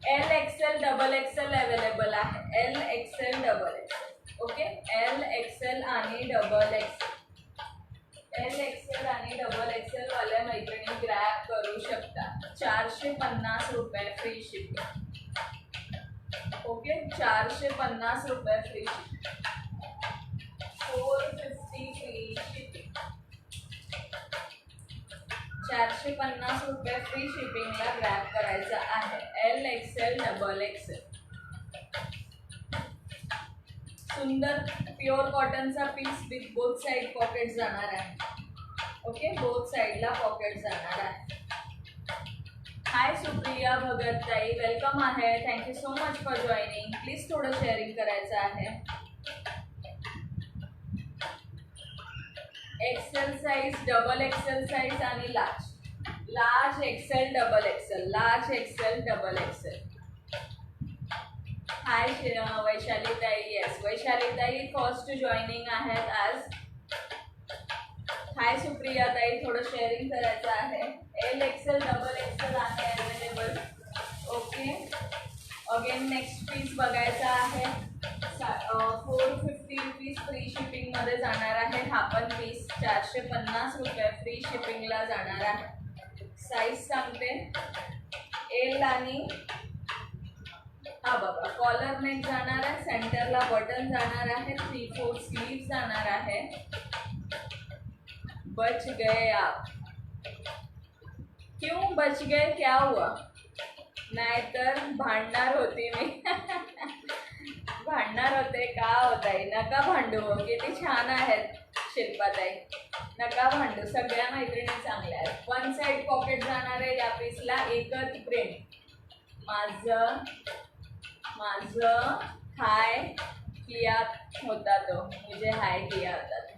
L XL, double XL available आहे. L XL, double XL. Okay, L XL आणि डबल एक्सेल. एल एक्सेल आणि डबल एक्सेल वाल्या मैत्रिणी ग्रॅब करू शकता. 450 रुपये फ्री शिपिंग. ओके, 450 रुपये फ्री शिपिंग. 450 free shipping. 450 रुपये फ्री शिपिंगला ग्रॅब करायचं आहे. LXL XXL. सुंदर प्युअर कॉटनचा piece with both side pocket जाणार आहे. ओके, बोथ साइडला पॉकेट जाणार आहे. हाय सुप्रिया भगत ताई, वेलकम आहे. Thank you so much for joining. Please थोडं शेअरिंग करायचं आहे. XL size, double XL size आणि large. Large XL, double XL, large XL, double XL. Hi Vaishali ताई. येस, वैशाली ताई फर्स्ट जॉईनिंग आहेत आज. हाय सुप्रिया ताई, थोडं शेअरिंग करायचं आहे. LXL, डबल एक्सेल आहे available. Okay, again next piece बघायचा आहे. 450 रुपीज फ्री शिपिंगमध्ये जाणार आहे. हा पण पीस 450 रुपये फ्री शिपिंगला जाणार आहे. साईज सांगते. एल आणि हा बघा, कॉलर नेक जाणार आहे, सेंटरला बटन जाणार आहे, 3/4 स्लीव जाणार आहे. बच गए आप. क्यों बच गए, क्या हुआ? नाहीतर भांडणार होती मी. भांडणार होते का होताई? नका भांडू, किती छान आहेत शिल्पाताई. नका भांडू, सगळ्या मैत्रिणी चांगल्या आहेत. वन साइड पॉकेट जाणार आहे या पीसला. एकच प्रिंट. माझं हाय किया होता तो, मुझे हाय किया होता तो.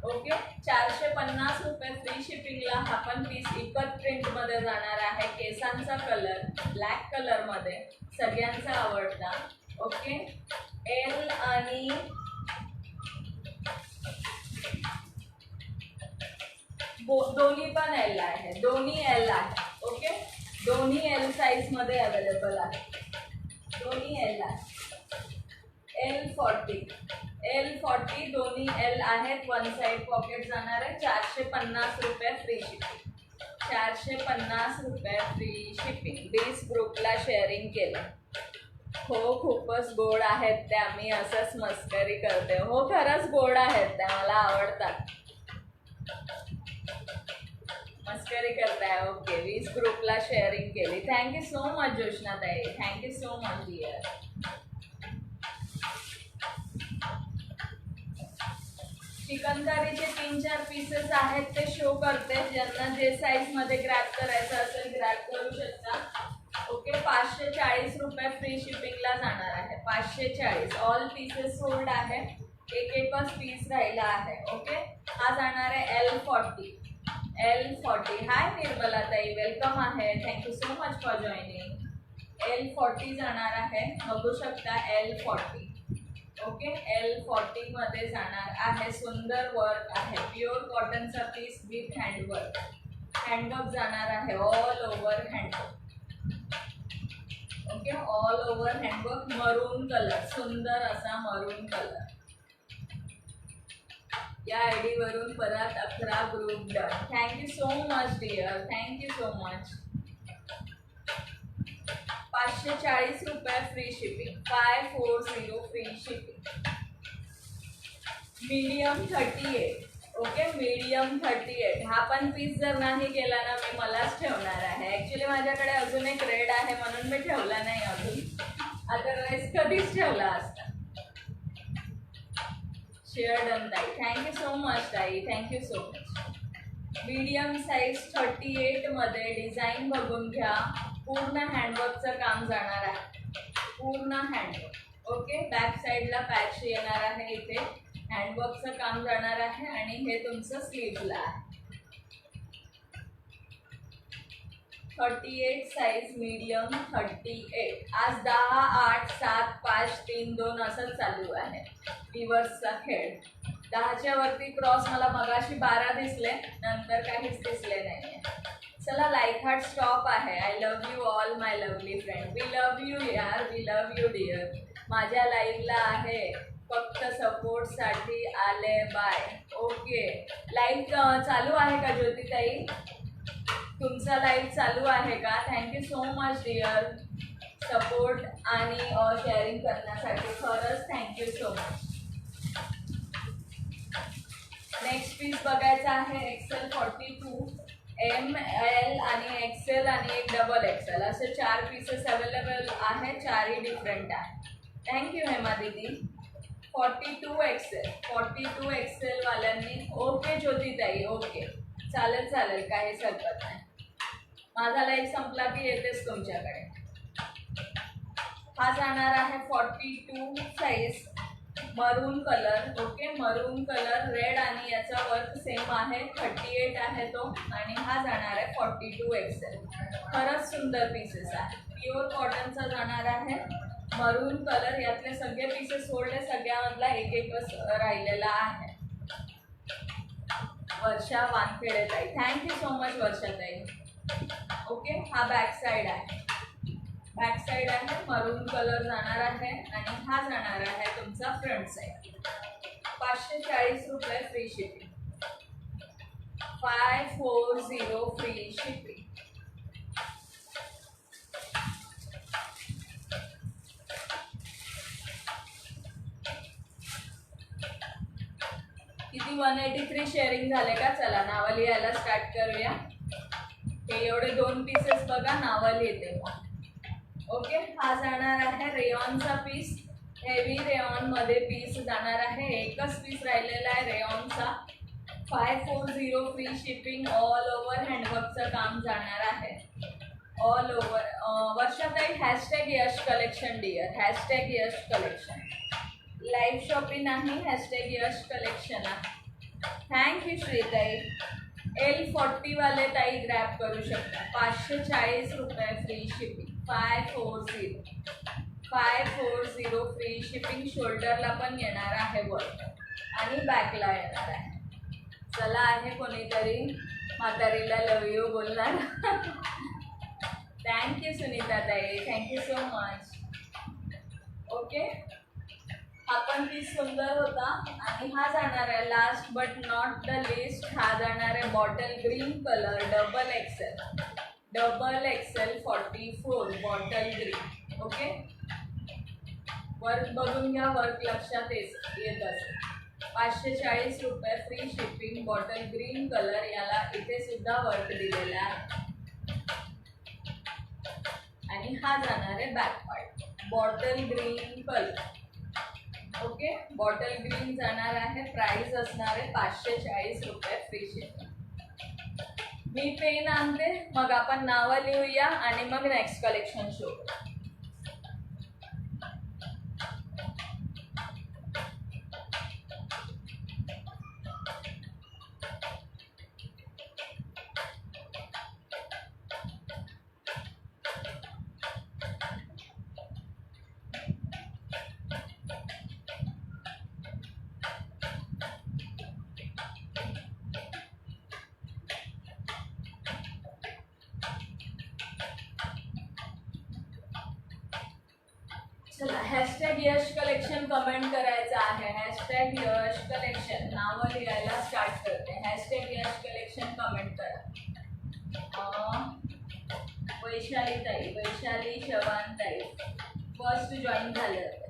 ओके, 450 रुपये फ्री शिपिंगला हा पण पीस इकत प्रिंटमध्ये जाणार आहे. केसांचा कलर ब्लॅक कलरमध्ये, सगळ्यांचा आवडता. ओके, एल आणि दोन्ही पण एल आहे. दोन्ही एल आहे. ओके, दोन्ही एल साईजमध्ये अवेलेबल आहे. दोन्ही एल आहे. L40 दोन्ही एल आहेत. वन साइड पॉकेट जाणार आहे. 450 रुपये फ्री शिपिंग. 450 रुपये फ्री शिपिंग. बेस ग्रुपला शेअरिंग केलं. हो, खूपच गोड आहेत त्या. मी असंच मस्करी करते. हो, खरंच गोड आहेत त्या, मला आवडतात. मस्करी करताय. ओके, 20 ग्रुपला शेअरिंग केली. थँक्यू सो मच जोशना ताई. Thank you so much dear. चिकनकारीचे 3-4 पीसेस आहेत ते शो करते. ज्यांना जे साईजमध्ये ग्रॅब करायचं असेल ग्रॅब करू शकता. ओके, 540 रुपये फ्री शिपिंगला जाणार आहे. 540. ऑल पीसेस सोल्ड आहे. एकच पीस राहिला आहे. ओके, हा जाणार आहे L40. हाय निर्मला ताई, वेलकम आहे. Thank you so much for joining. L40 जाणार आहे. बघू शकता L40. ओके, L40 मध्ये जाणार आहे. सुंदर वर्क आहे. प्युअर कॉटनचा पीस विथ हँडवर्क. हँडवर्क जाणार आहे. All over handwork. Okay, all over handwork. Maroon colour, सुंदर असा मरून कलर. या आयडी वरून परत 11 group done. Thank you so much dear. Thank you so much. 540 रुपये free shipping. 540 free shipping. Medium 38. Okay, medium 38. हा पण पीस जर नाही केला ना मी मलाच ठेवणार आहे. ॲक्च्युली माझ्याकडे अजून एक रेड आहे म्हणून मी ठेवला नाही अजून. अदरवाईज कधीच ठेवला असता. शेअर डन ताई. थँक्यू सो मच ताई. Thank you so much. Medium size 38 मध्ये डिझाईन बघून घ्या. पूर्ण हँडवर्कचं काम जाणार आहे. पूर्ण हँडवर्क. ओके, बॅक साईडला पॅच येणार आहे. इथे हँडवर्कचं काम जाणार आहे आणि हे तुमचं स्लीवला आहे. 38 साईज, मीडियम 38. आज 10, 8, 7, 5, 3, 2 असंच चालू आहे रिव्हर्सचा खेळ. 10च्या वरती क्रॉस मला मगाशी 12 दिसले, नंतर काहीच दिसले नाही. चला, लाईक हार्ट स्टॉप आहे. I love you all my lovely friend. We love you यार, वी लव्ह यू डिअर. माझ्या लाईव्हला आहे, फक्त सपोर्टसाठी आले. बाय. ओके, लाईव्ह चालू आहे का ज्योतिताई? तुमचा लाईव्ह चालू आहे का? Thank you so much dear. Support आणि शेअरिंग करण्यासाठी खरंच thank you so much. Next piece बघायचा आहे एक्सेल 42, एम एल आणि एक्सेल आणि एक डबल एक्सेल असे 4 पीसेस अवेलेबल आहे. 4ही डिफरंट आहे. थँक्यू हेमा दीदी. 42 एक्सेल वाल्यांनी ओके ज्योतिताई ओके चालेल चालेल काहीच हरकत नाही. माझा लाईव्ह संपला की येतेच तुमच्याकडे. हा जाणार आहे 42 साईज मरून कलर. ओके मरून कलर रेड आणि याचा वर्क सेम आहे. 38 आहे तो आणि हा जाणार आहे 42 एक्सेल. खरंच सुंदर पीसेस आहे. प्युअर कॉटनचा जाणार आहे मरून कलर. यातले सगळे पीसेस सोडले, सगळ्यामधला एक एकच राहिलेला आहे. वर्षा वानखेडे ताई थँक्यू सो मच वर्षाताई. ओके हा बॅक साईड आहे. बॅक साईड आहे मरून कलर जाणार आहे आणि हा जाणार आहे तुमचा फ्रंट साईड. 540 रुपये फ्री शिपिंग. 540 free shipping. किती 183 शेअरिंग झाले का? चला नावं लिहायला स्टार्ट करूया. हे एवढे 2 पीसेस बघा नावं लिहिते मग. ओके हा जाणार आहे रेयॉनचा पीस. हेवी रेयॉन मध्ये पीस जाणार आहे. एकच पीस राहिलेला आहे रेयॉनचा. 540 फ्री शिपिंग. ऑल ओव्हर हँडवर्कचं काम जाणार आहे. All over. वर्षाताई hashtag Yash collection dear. Hashtag Yash collection. Live shopping आहे. हॅशटॅग यश कलेक्शन आहे. थँक्यू श्रीताई. L40 वाले ताई ग्रॅब करू शकता. 540 रुपये फ्री शिपिंग. 540 free shipping. शोल्डरला पण येणार आहे वर्क आणि बॅकला येणार आहे. चला आहे कोणीतरी म्हातारीला लव यू बोलणार. थँक्यू सुनीता ताई थँक्यू सो मच. ओके हा पण पीस सुंदर होता आणि हा जाणार आहे last but not the list. हा जाणार आहे bottle green colour double Excel. Double XL 44 bottle green. Okay work बघून घ्या. वर्क लक्षात येत असेल. 540 रुपये free shipping. Bottle green colour. याला इथे सुद्धा वर्क दिलेला आहे आणि हा जाणार आहे back part. Bottle green colour. Okay bottle green जाणार आहे. प्राइस असणार आहे 540 रुपये फ्री शिपिंग. मी पेन आणते मग आपण नावं लिहूया आणि मग नेक्स्ट कलेक्शन शो. चला हॅशटॅग यश कलेक्शन कमेंट करायचं आहे. हॅशटॅग यश कलेक्शन नावं लिहायला स्टार्ट करते. हॅशटॅग यश कलेक्शन कमेंट करा. वैशाली ताई वैशाली शवान ताई फर्स्ट जॉईन झाले होते.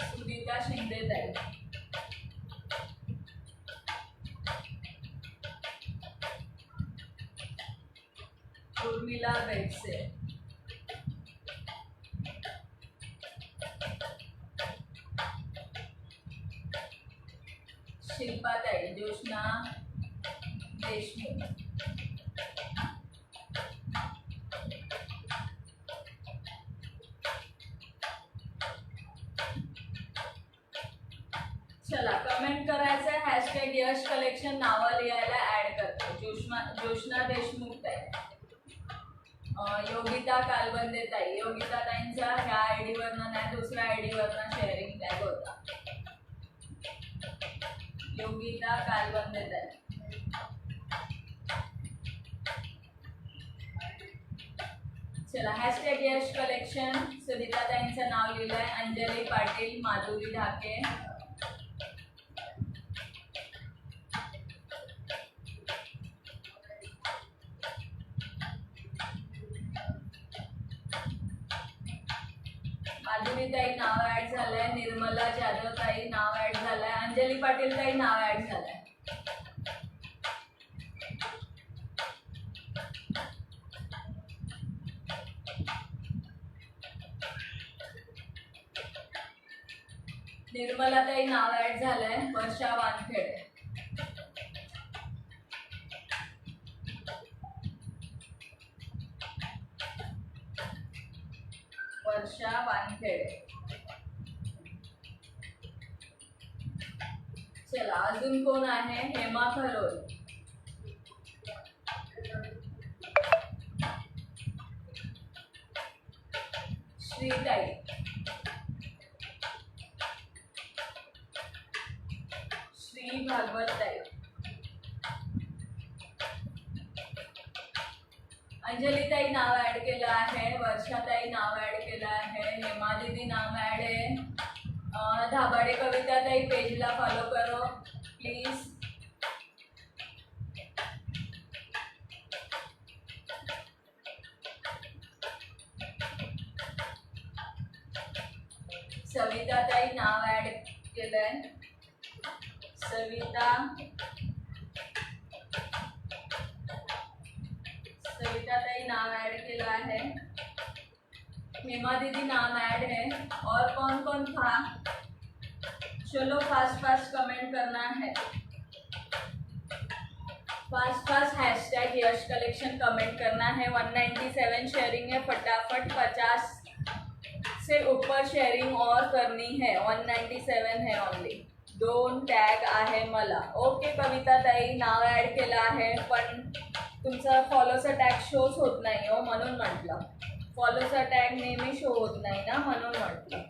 सुनीता शिंदे ताई. उर्मिला बेटसे. शिल्पाताई. जोशना देशमुख. चला कमेंट करायचं आहे. हॅशटॅग यश कलेक्शन नावं लिहायला ऍड करतो. जोशना देशमुख ताई. योगिता कालबंदे ताई. योगिता ताईंच्या ह्या आयडी वरनं नाही दुसऱ्या आयडी वरनं शेअरिंग टॅग होता. योगिता कालबंदे ताई. चला हॅशटॅग यश कलेक्शन. सुनीता ताईंचं नाव लिहिलंय. अंजली पाटील. माधुरी ढाके. माधुरीताई नाव ऍड झालंय, निर्मला जाधव ताई नाव ऍड झालंय, अंजली पाटील ताई नाव ऍड झालंय. निर्मला ताई नाव ऍड झालंय, वर्षा वानखेडे. वर्षा वानखेडे. चला अजून कोण आहे? हेमा खरोल. श्रीताई. श्री भागवत ताई. अंजलीताई नाव ऍड केलं आहे, वर्षाताई नाव ऍड केलं आहे, हेमा दीदी नाव ऍड आहे. धाबाडे कविता ताई पेजला फॉलो करो प्लीज. सविता ताई नाव ऍड केलंय, सविता ताई नाव ऐड केला है, हेमा दीदी नाम ऐड है. और कौन कौन था? चलो फास्ट फास्ट कमेंट करना है, फास्ट फास्ट हैशटैग यश कलेक्शन कमेंट करना है. 197 शेयरिंग है, फटाफट 50 से ऊपर शेयरिंग और करनी है. 197 है ओनली. 2 टॅग आहे मला. ओके कविता ताई नाव ॲड केलं आहे, पण तुमचा फॉलोचा टॅग शोच होत नाही हो, म्हणून म्हटलं. फॉलोचा टॅग नेहमी शो होत नाही ना, म्हणून म्हटलं.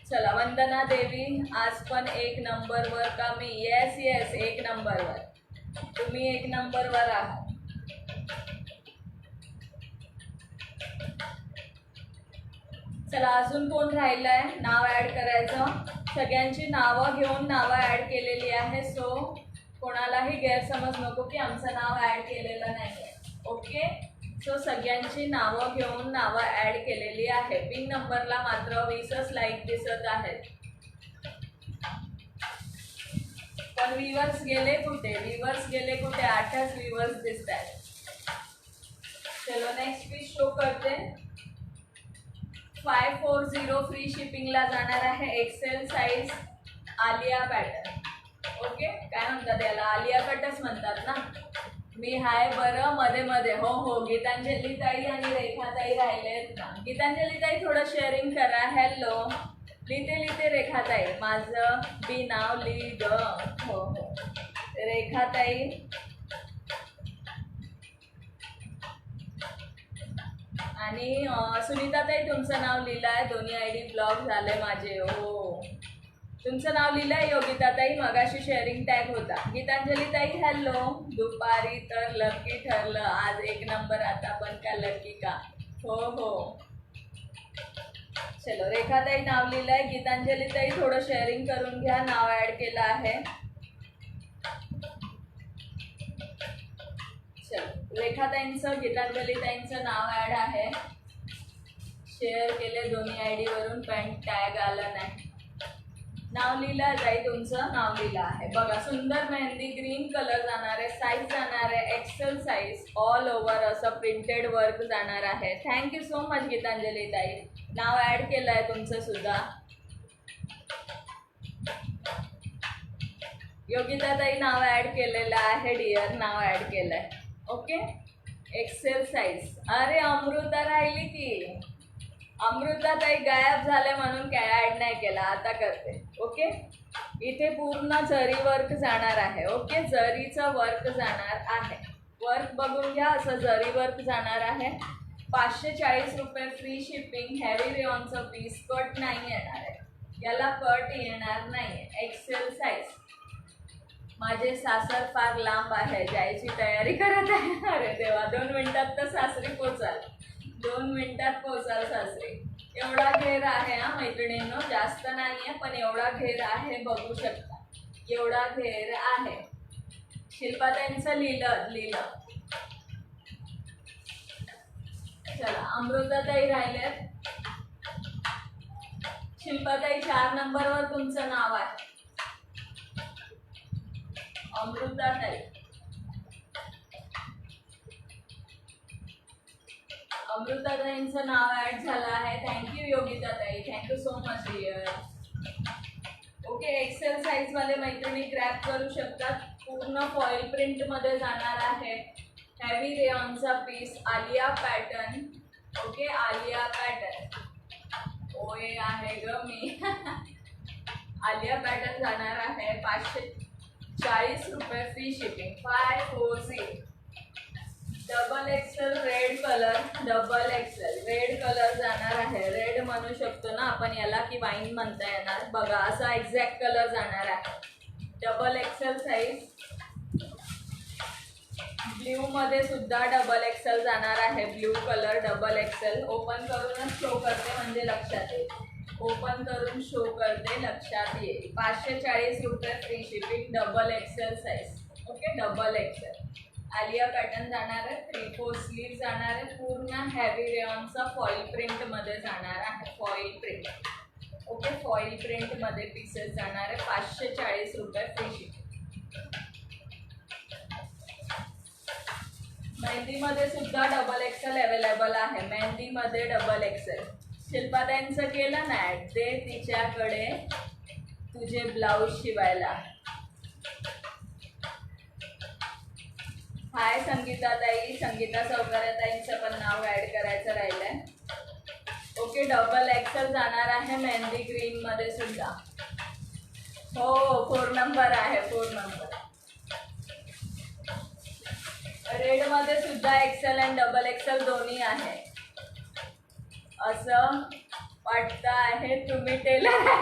चला वंदना देवी आज पण 1 नंबरवर का मी? येस येस 1 नंबरवर. तुम्ही 1 नंबरवर आहात. चला अजून कोण राहिलंय नाव ॲड करायचं? सगळ्यांची नावं घेऊन नावं ॲड केलेली आहे. सो कोणालाही गैरसमज नको की आमचं नाव ॲड केलेलं नाही आहे. ओके, सो सगळ्यांची नावं घेऊन नावं ॲड केलेली आहे. पिन नंबरला मात्र 20च लाईक दिसत आहेत, पण व्ह्यूअर्स गेले कुठे? व्ह्यूअर्स गेले कुठे? 8च व्ह्यूअर्स दिसत आहेत. चलो नेक्स्ट पीस शो करते. 540 फ्री शिपिंगला जाणार आहे. XL size Alia pattern. Okay, काय म्हणतात याला? आलिया कटच म्हणतात ना. मी हाय बरं मध्ये मध्ये. हो हो, गीतांजली ताई आणि रेखाताई राहिलेत ना. गीतांजली ताई थोडं शेअरिंग करा. हॅलो, लिहिते लिहिते रेखाताई, माझं बी नाव लिहि ग. हो हो रेखाताई. आणि सुनीताताई तुमचं नाव लिहिलं आहे. दोन्ही ID ब्लॉक झाले माझे. हो, तुमचं नाव लिहिलं आहे. योगिताताई मगाशी शेअरिंग टॅग होता. गीतांजलीताई हॅलो. दुपारी तर लकी ठरलं आज 1 नंबर, आता पण का लकी का? हो हो. चलो रेखाताई नाव लिहिलं आहे. गीतांजलीताई थोडं शेअरिंग करून घ्या. नाव ॲड केलं आहे. चलो रेखाताईंचं गीतांजलीताईंचं नाव ॲड आहे. शेअर केले दोन्ही ID वरून, पण टॅग आला नाही. नाव लिहिलं ताई, तुमचं नाव लिहिलं आहे. बघा सुंदर मेहंदी ग्रीन कलर जाणार आहे. साईज जाणार आहे एक्सेल साईज. ऑल ओव्हर असं प्रिंटेड वर्क जाणार आहे. थँक्यू सो मच गीतांजली ताई. नाव ॲड केलं आहे तुमचं सुद्धा. योगिता ताई नाव ॲड केलेलं आहे. डिअर नाव ॲड केलं आहे. Okay, XL size. अरे अमृता राहिली की. अमृता ताई गायब झाले म्हणून काय ॲड नाही केला, आता करते. ओके, इथे पूर्ण जरी वर्क जाणार आहे. ओके, जरीचं वर्क जाणार आहे. वर्क बघून घ्या, असं जरी वर्क जाणार आहे. 540 रुपये फ्री शिपिंग. हेवी रेऑनचं पीस. कट नाही येणार आहे याला, कट येणार नाही. XL size. माझे सासर फार लांब आहे, जायची तयारी करत आहे. अरे देवा, 2 मिनिटात तर सासरी पोचाल. 2 मिनिटात पोचाल सासरी. एवढा घेर आहे हा मैत्रिणींनो, जास्त नाही आहे पण एवढा घेर आहे, बघू शकता एवढा घेर आहे. शिल्पाताईंचं लिहिलं. चला अमृताताई राहिल्यात. शिल्पाताई 4 नंबरवर तुमचं नाव आहे. अमृताताई, अमृताताईंचं नाव ऍड झालं आहे. थँक्यू योगिताताई, thank you so much dear. Okay, XL size वाले मैत्रिणी ग्रॅब करू शकतात. पूर्ण फॉईल प्रिंट मध्ये जाणार आहे. हेवी रेयॉनचा piece, Alia pattern. Okay, Alia pattern. ओए आहे ग मी. आलिया पॅटर्न जाणार आहे 540 रुपये free shipping. 540. Double XL red colour, double Excel red colour जाणार आहे. रेड म्हणू शकतो ना आपण याला, की वाईन म्हणता येणार. बघा असा एक्झॅक्ट कलर जाणार आहे. Double XL size. ब्ल्यू मध्ये सुद्धा डबल एक्सेल जाणार आहे. Blue colour double Excel. Open करूनच शो करते म्हणजे लक्षात येईल. ओपन करून शो करते, लक्षात येईल. 540 रुपये free shipping, double XL size. Okay, double Excel. Alia pattern जाणार आहे. 3/4 स्लीव जाणार आहे. पूर्ण हेवी रेयॉनचा फॉईल प्रिंट मध्ये जाणार आहे. Foil print. Okay, foil print मध्ये पीसेस जाणार आहे. 540 रुपये फ्री शिपिंग. मेहंदीमध्ये सुद्धा डबल एक्सेल अवेलेबल आहे. मेहंदीमध्ये डबल एक्सेल. शिल्पाताईंचं केलं ना ॲड, दे तिच्याकडे तुझे ब्लाऊज शिवायला. हाय संगीताताई, संगीता सौकर्याताईंचं पण नाव ॲड करायचं राहिलंय. ओके, डबल एक्सेल जाणार आहे मेहंदी ग्रीन मध्ये सुद्धा. हो, 4 नंबर आहे, 4 नंबर. रेड मध्ये सुद्धा एक्सेल आणि डबल एक्सेल दोन्ही आहे. असं वाटतं आहे तुम्ही टेलर आहे.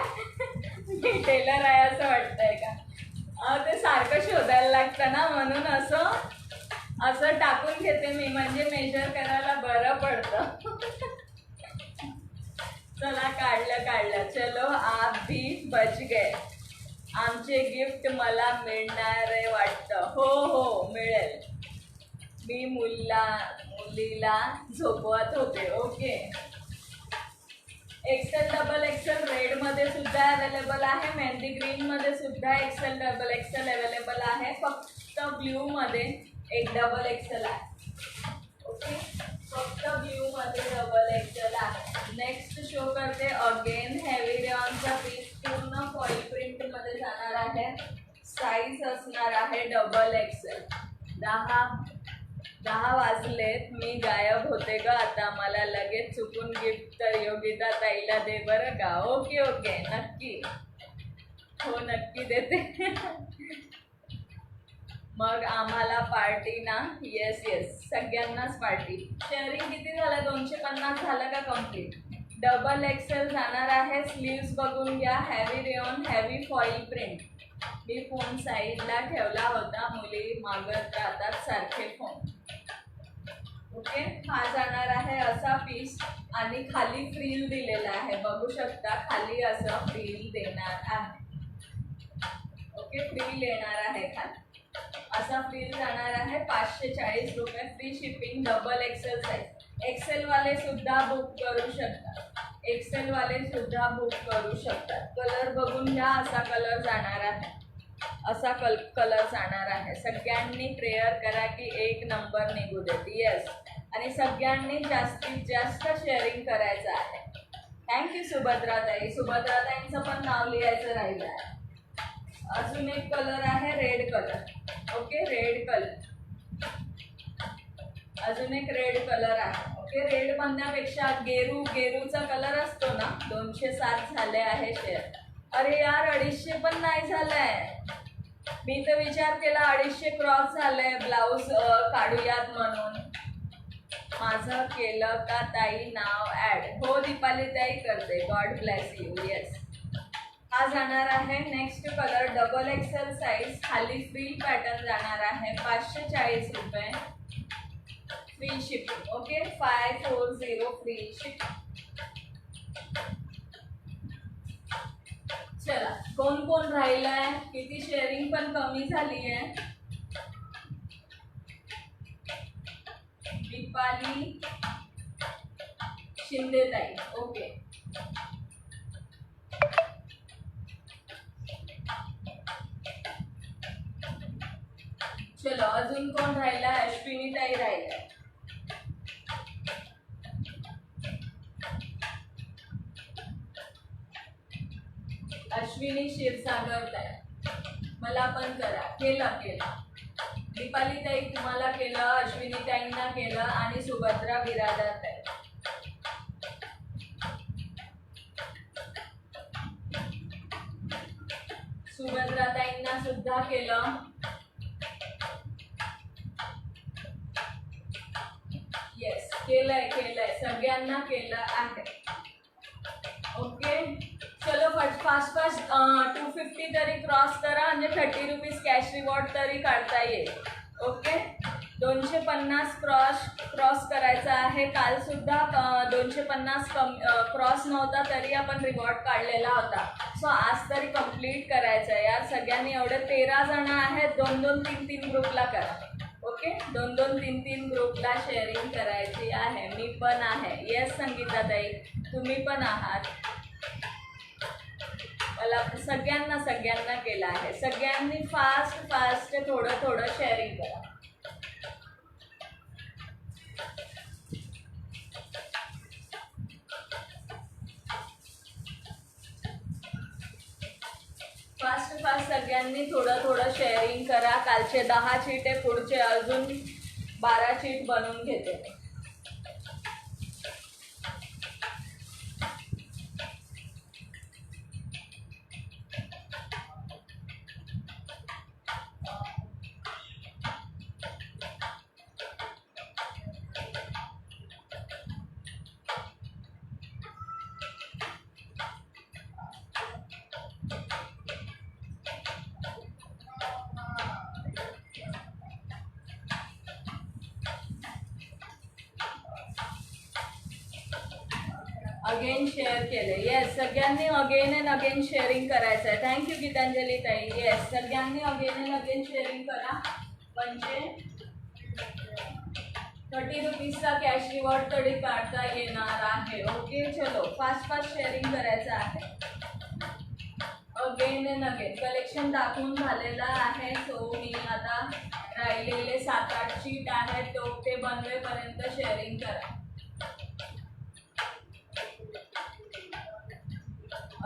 मी टेलर आहे असं वाटतंय का? ते सारखं शोधायला लागतं ना, म्हणून असं टाकून घेते मी, म्हणजे मेजर करायला बरं पडतं. चला, काढलं. चलो आप भी बच गए. आमचे गिफ्ट मला मिळणार आहे वाटतं. हो मिळेल. मी मुलीला झोपवत होते. Okay, Excel double Excel red मध्ये सुद्धा अवेलेबल आहे. मेहंदी ग्रीन मध्ये सुद्धा एक्सेल डबल एक्सेल अवेलेबल आहे. फक्त ब्ल्यू मध्ये एक डबल एक्सेल आहे. ओके, फक्त ब्ल्यू मध्ये डबल एक्सेल आहे. नेक्स्ट शो करते अगेन हेवी रेयॉनचा पीस. पूर्ण फॉईल प्रिंट मध्ये जाणार आहे. साईज असणार आहे डबल एक्सेल. 10 वाजलेत, मी गायब होते ग आता. मला लगेच चुकून गिफ्ट तर योगिता ताईला दे बरं का. ओके, नक्की. हो, नक्की देते. मग आम्हाला पार्टी ना. येस, सगळ्यांनाच पार्टी. शेअरिंग किती झालं? 250 झालं का कम्प्लीट? डबल एक्सेल जाणार आहे. स्लीव्स बघून घ्या. Heavy rayon, heavy foil print. मी फोन साईडला ठेवला होता, मुली मागत राहतात सारखे फोन. ओके, हा जाणार आहे असा पीस आणि खाली फ्रील दिलेला आहे. बघू शकता, खाली असं फ्रील देणार आहे. ओके, फ्रील येणार आहे खाली. असा फ्रील जाणार आहे. 540 रुपये free shipping, double XL size. XL वाले सुद्धा बुक करू शकतात. एक्सेल वाले सुद्धा बुक करू शकतात. कलर बघून घ्या. असा कलर जाणार आहे. असा कलर जाणार आहे. सगळ्यांनी प्रेयर करा की 1 नंबर निघू देत. येस, आणि सगळ्यांनी जास्तीत जास्त शेअरिंग करायचं आहे. थँक्यू सुभद्राताई. सुभद्राताईंचं पण नाव लिहायचं राहिलं आहे. अजून एक कलर आहे red colour. Okay, red colour. अजून एक रेड कलर आहे. ओके, रेड म्हणण्यापेक्षा गेरूचा कलर असतो ना. 207 झाले आहे शेअर. अरे यार, 250 पण नाही झालंय. मी तर विचार केला 250 क्रॉस झालंय, ब्लाऊज काढूयात म्हणून. माझं केलं का ताई नाव ॲड? हो दीपाली ताई करते. God bless you. येस, हा जाणार आहे. Next colour double XL size. खाली फ्री पॅटर्न जाणार आहे. 540 रुपये free shipping. Okay, 540 free shipping. चला, कोण राहिलाय? किती शेअरिंग पण कमी झाली आहे. दीपाली शिंदे ताई. ओके, चलो अजून कोण राहिला? अश्विनी ताई राहिल्या. अश्विनी क्षीरसागर ताई मला पण करा. केलं. दीपाली ताई तुम्हाला केलं, अश्विनी ताईंना केलं आणि सुभद्रा बिरादार ताई. सुभद्रा ताईंना सुद्धा केलं. येस केलंय सगळ्यांना केलं आहे. ओके चलो फास्ट 250 तरी क्रॉस करा म्हणजे 30 रुपीज कॅश रिवॉर्ड तरी काढता येईल. ओके 250 क्रॉस करायचा आहे. काल सुद्धा 250 क्रॉस नव्हता तरी आपण रिवॉर्ड काढलेला होता. सो आज तरी कंप्लीट करायचं आहे यार सगळ्यांनी. एवढे 13 जण आहेत. 2-2, 3-3 ग्रुपला करा. ओके 2-2, 3-3 ग्रुपला शेअरिंग करायची आहे. मी पण आहे. येस संगीता ताई तुम्ही पण आहात. मला सगळ्यांना केलं आहे. सगळ्यांनी फास्ट थोडं शेअरिंग करा. फास्ट सगळ्यांनी थोडं शेअरिंग करा. कालचे 10 चीट आहे, पुढचे अजून 12 चीट बनवून घेते. अगेन शेअर केले. येस सगळ्यांनी अगेन अँड अगेन शेअरिंग करायचं आहे. थँक्यू गीतांजली ताई. येस सगळ्यांनी अगेन अँड अगेन शेअरिंग करा म्हणजे 30 रुपीजचा कॅश रिवॉर्ड तरी काढता येणार आहे. ओके चलो फास्ट शेअरिंग करायचं आहे. अगेन अँड अगेन कलेक्शन दाखवून झालेला आहे. सो मी आता राहिलेले 7-8 शीट आहेत ते बनवेपर्यंत शेअरिंग करा.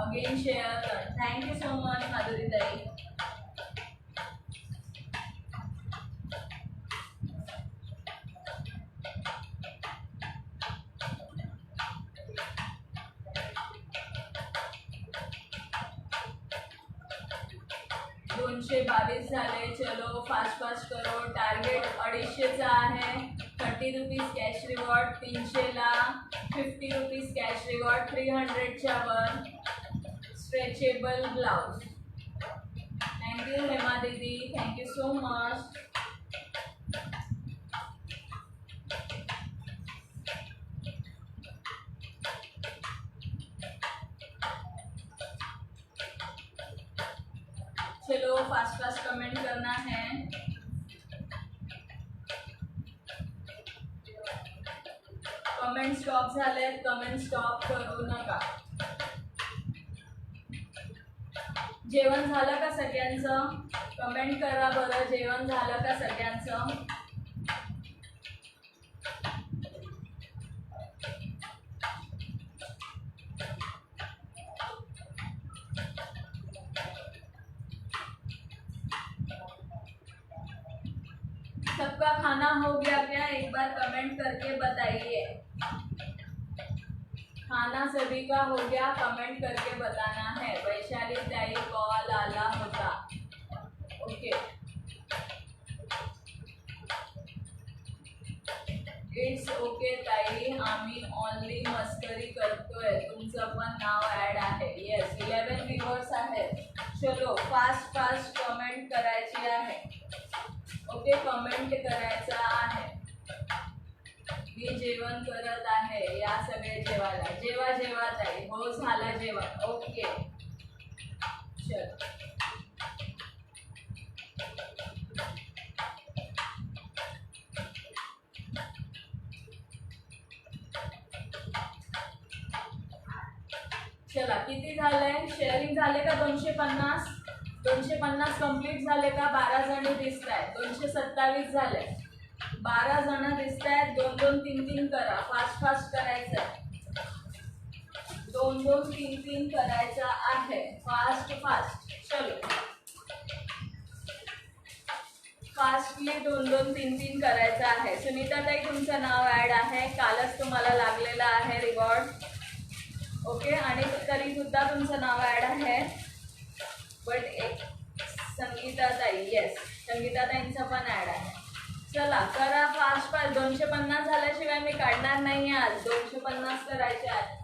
अगेन शेअर कर. थँक्यू सो मच माधुरी ताई. $222 झाले. चलो फास्ट करो. टार्गेट 250चा आहे. 30 रुपीज कॅश रिवॉर्ड. 300ला 50 रुपीज कॅश रिवॉर्ड. 300च्या वर स्ट्रेचेबल ब्लाउज. थँक्यू हेमा दीदी. Thank you so much. चलो फास्ट कमेंट करना है. कमेंट स्टॉप झाले. कमेंट स्टॉप करू नका. जेवण झालं का सगळ्यांचं? कमेंट करा बरं. जेवण झालं का सगळ्यांचं? सबका खाना हो गया क्या? एक बार कमेंट करके बताइए. खाना सभी का हो गया? कमेंट करके बताना है. वैशाली ताई कॉल आला होता. ओके इट्स ओके ताई. आम्ही ऑनली मस्करी करतोय. तुमचं पण नाव ॲड आहे. येस 11 व्ह्यूअर्स आहेत. चलो फास्ट कमेंट करायची आहे. ओके कमेंट करायचं आहे. मी जेवण करत आहे. या सगळे जेवायला. जेवा ताई. हो झालं जेवण. ओके चल चला किती झालंय? शेअरिंग झाले का 250? 250 कंप्लीट झाले का? 12 जण दिसत आहेत. 227 झाले. 12 जण दिसत आहेत. 2-2, 3-3 करा. फास्ट फास्ट करायचं आहे. 2-2, 3-3 करायचा आहे. Fast fast. चलो फास्टली 2-2, 3-3 करायचं आहे. सुनीता ताई तुमचं नाव ॲड आहे. कालच तुम्हाला लागलेला आहे रिवॉर्ड. ओके, आणि तरी सुद्धा तुमचं नाव ॲड आहे. बट एक संगीता ताई, येस संगीता ताईंचं पण ॲड आहे. चला करा फास्ट फास्ट. 250 झाल्याशिवाय मी काढणार नाही आज. 250 करायचे आहेत.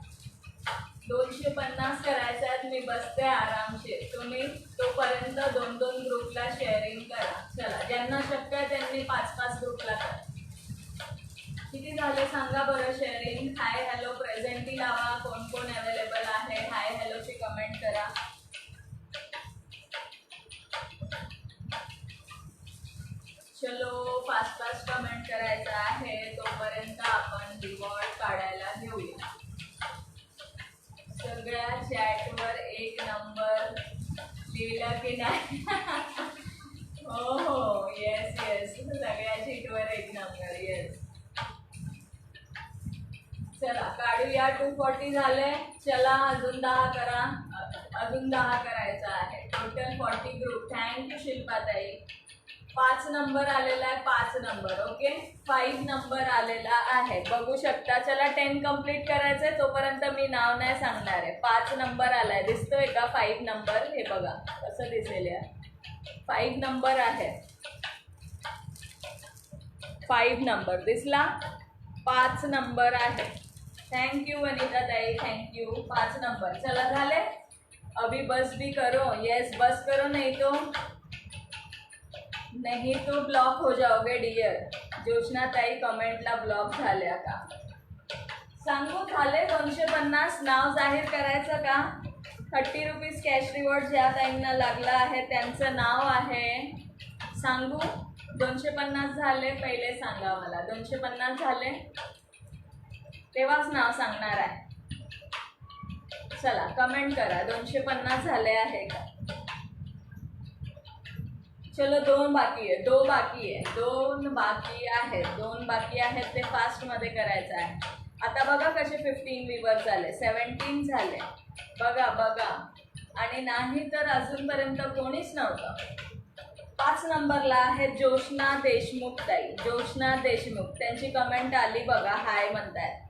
250 करायचे आहेत. मी बसते आरामशीर. तुम्ही तोपर्यंत 2-2 ग्रुपला शेअरिंग करा. चला ज्यांना शक्य आहे त्यांनी 5-5 ग्रुपला करा. किती झाले सांगा बरं शेअरिंग. हाय हॅलो प्रेझेंटली लावा. कोण कोण अवेलेबल आहे हाय हॅलोची कमेंट करा. चलो फास्ट फास्ट कमेंट करायचं आहे. तोपर्यंत आपण रिवॉर्ड काढायला घेऊया. सगळ्या चॅटवर एक नंबर लिहिला की नाही? हो हो येस येस, सगळ्या चीटवर एक नंबर. येस चला काढूया. 240 झाले. चला अजून 10 करा. अजून 10 करायचं आहे. Total 40 group. थँक्यू शिल्पाताई. 5 नंबर आलेला आहे. 5 नंबर. ओके 5 नंबर आलेला आहे. बघू शकता. चला 10 कंप्लीट करायचंय. तोपर्यंत मी नाव नाही सांगणार आहे. 5 नंबर आलाय. दिसतोय का 5 नंबर? हे बघा कसं दिसेल या. 5 नंबर आहे. 5 नंबर दिसला. 5 नंबर आहे. थँक्यू वनिता ताई, थँक्यू. 5 नंबर. चला झाले. अभी बस भी करो. यस बस करो, नहीं तो ब्लॉक हो जाओगे डियर. जोशना ताई कमेंटला ब्लॉक झाल्या का सांगू? झाले 250. नाव जाहीर करायचं का? 30 रुपीज कॅश रिवॉर्ड ज्या ताईंना लागला आहे त्यांचं नाव आहे. सांगू? 250 झाले. पहिले सांगा मला. 250 झाले तेव्हाच नाव सांगणार आहे. चला कमेंट करा. 250 झाले आहे का? चलो 2 बाकी आहे. 2 बाकी आहे. 2 बाकी आहेत. 2 बाकी आहेत. ते फास्टमध्ये करायचं आहे. आता बघा कसे 15 व्ह्यूअर्स झाले. 17 झाले. बघा बघा. आणि नाही तर अजूनपर्यंत कोणीच नव्हतं. 5 नंबरला आहे जोशना देशमुख ताई. जोशना देशमुख त्यांची कमेंट आली बघा. हाय म्हणतायत.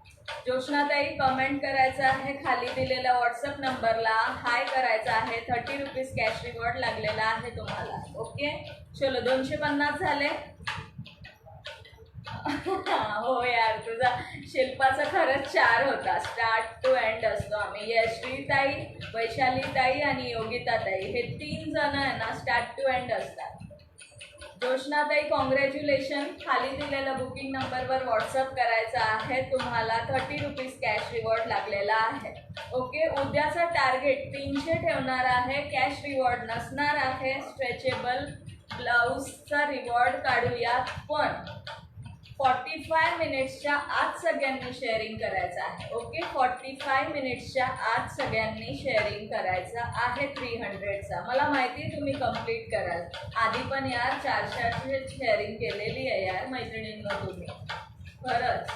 जोशना ताई कमेंट करायचं आहे. खाली दिलेल्या व्हॉट्सअप नंबरला हाय करायचं आहे. 30 रुपीज कॅश रिवॉर्ड लागलेला आहे तुम्हाला. ओके चलो 250 झाले. हो यार तुझा शिल्पाचा खरंच 4 होता. स्टार्ट टू एंड असतो आम्ही. यश्री ताई, वैशाली ताई आणि योगिता ताई हे 3 जण आहे ना स्टार्ट टू एंड असतात. जोशनाताई कॉंग्रॅच्युलेशन. खाली दिलेल्या बुकिंग नंबरवर व्हॉट्सअप करायचा आहे तुम्हाला. 30 रुपीज कॅश रिवॉर्ड लागलेला आहे. ओके उद्याचा टार्गेट 300 ठेवणार आहे. कॅश रिवॉर्ड नसणार आहे. स्ट्रेचेबल ब्लाऊजचा रिवॉर्ड काढूया. पण 45 मिनिट्सच्या आत सगळ्यांनी शेअरिंग करायचं आहे. ओके 45 मिनिट्सच्या आत सगळ्यांनी शेअरिंग करायचं आहे 300चा. मला माहिती आहे तुम्ही कंप्लीट कराल. आधी पण यार 400 शेअरिंग केलेली आहे यार मैत्रिणींना तुम्ही खरंच.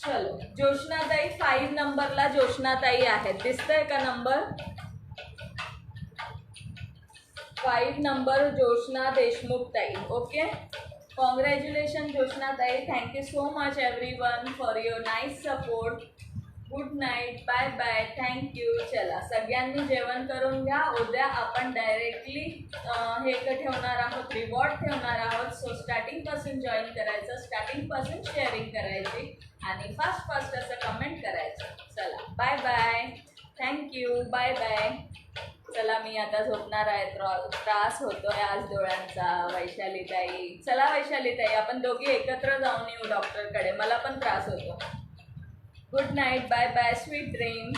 चलो जोशनाताई 5 नंबरला जोशनाताई आहेत. दिसतंय का नंबर? 5 नंबर जोशना देशमुख ताई. ओके कॉन्ग्रॅच्युलेशन जोशना ताई. Thank you so much everyone for your nice support. Good night. Bye bye. Thank you. चला सगळ्यांनी जेवण करून घ्या. उद्या आपण डायरेक्टली हे ठेवणार आहोत. रिवॉर्ड ठेवणार आहोत. सो स्टार्टिंगपासून जॉईन करायचं. स्टार्टिंगपासून शेअरिंग करायची आणि फास्ट फास्ट असं कमेंट करायचं. चला bye bye. Thank you. Bye bye. चला मी आता झोपणार आहे. त्रास होतोय आज डोळ्यांचा. वैशाली ताई चला वैशाली ताई आपण दोघी एकत्र जाऊन येऊ डॉक्टरकडे. मला पण त्रास होतो. Good night. Bye bye. Sweet dream.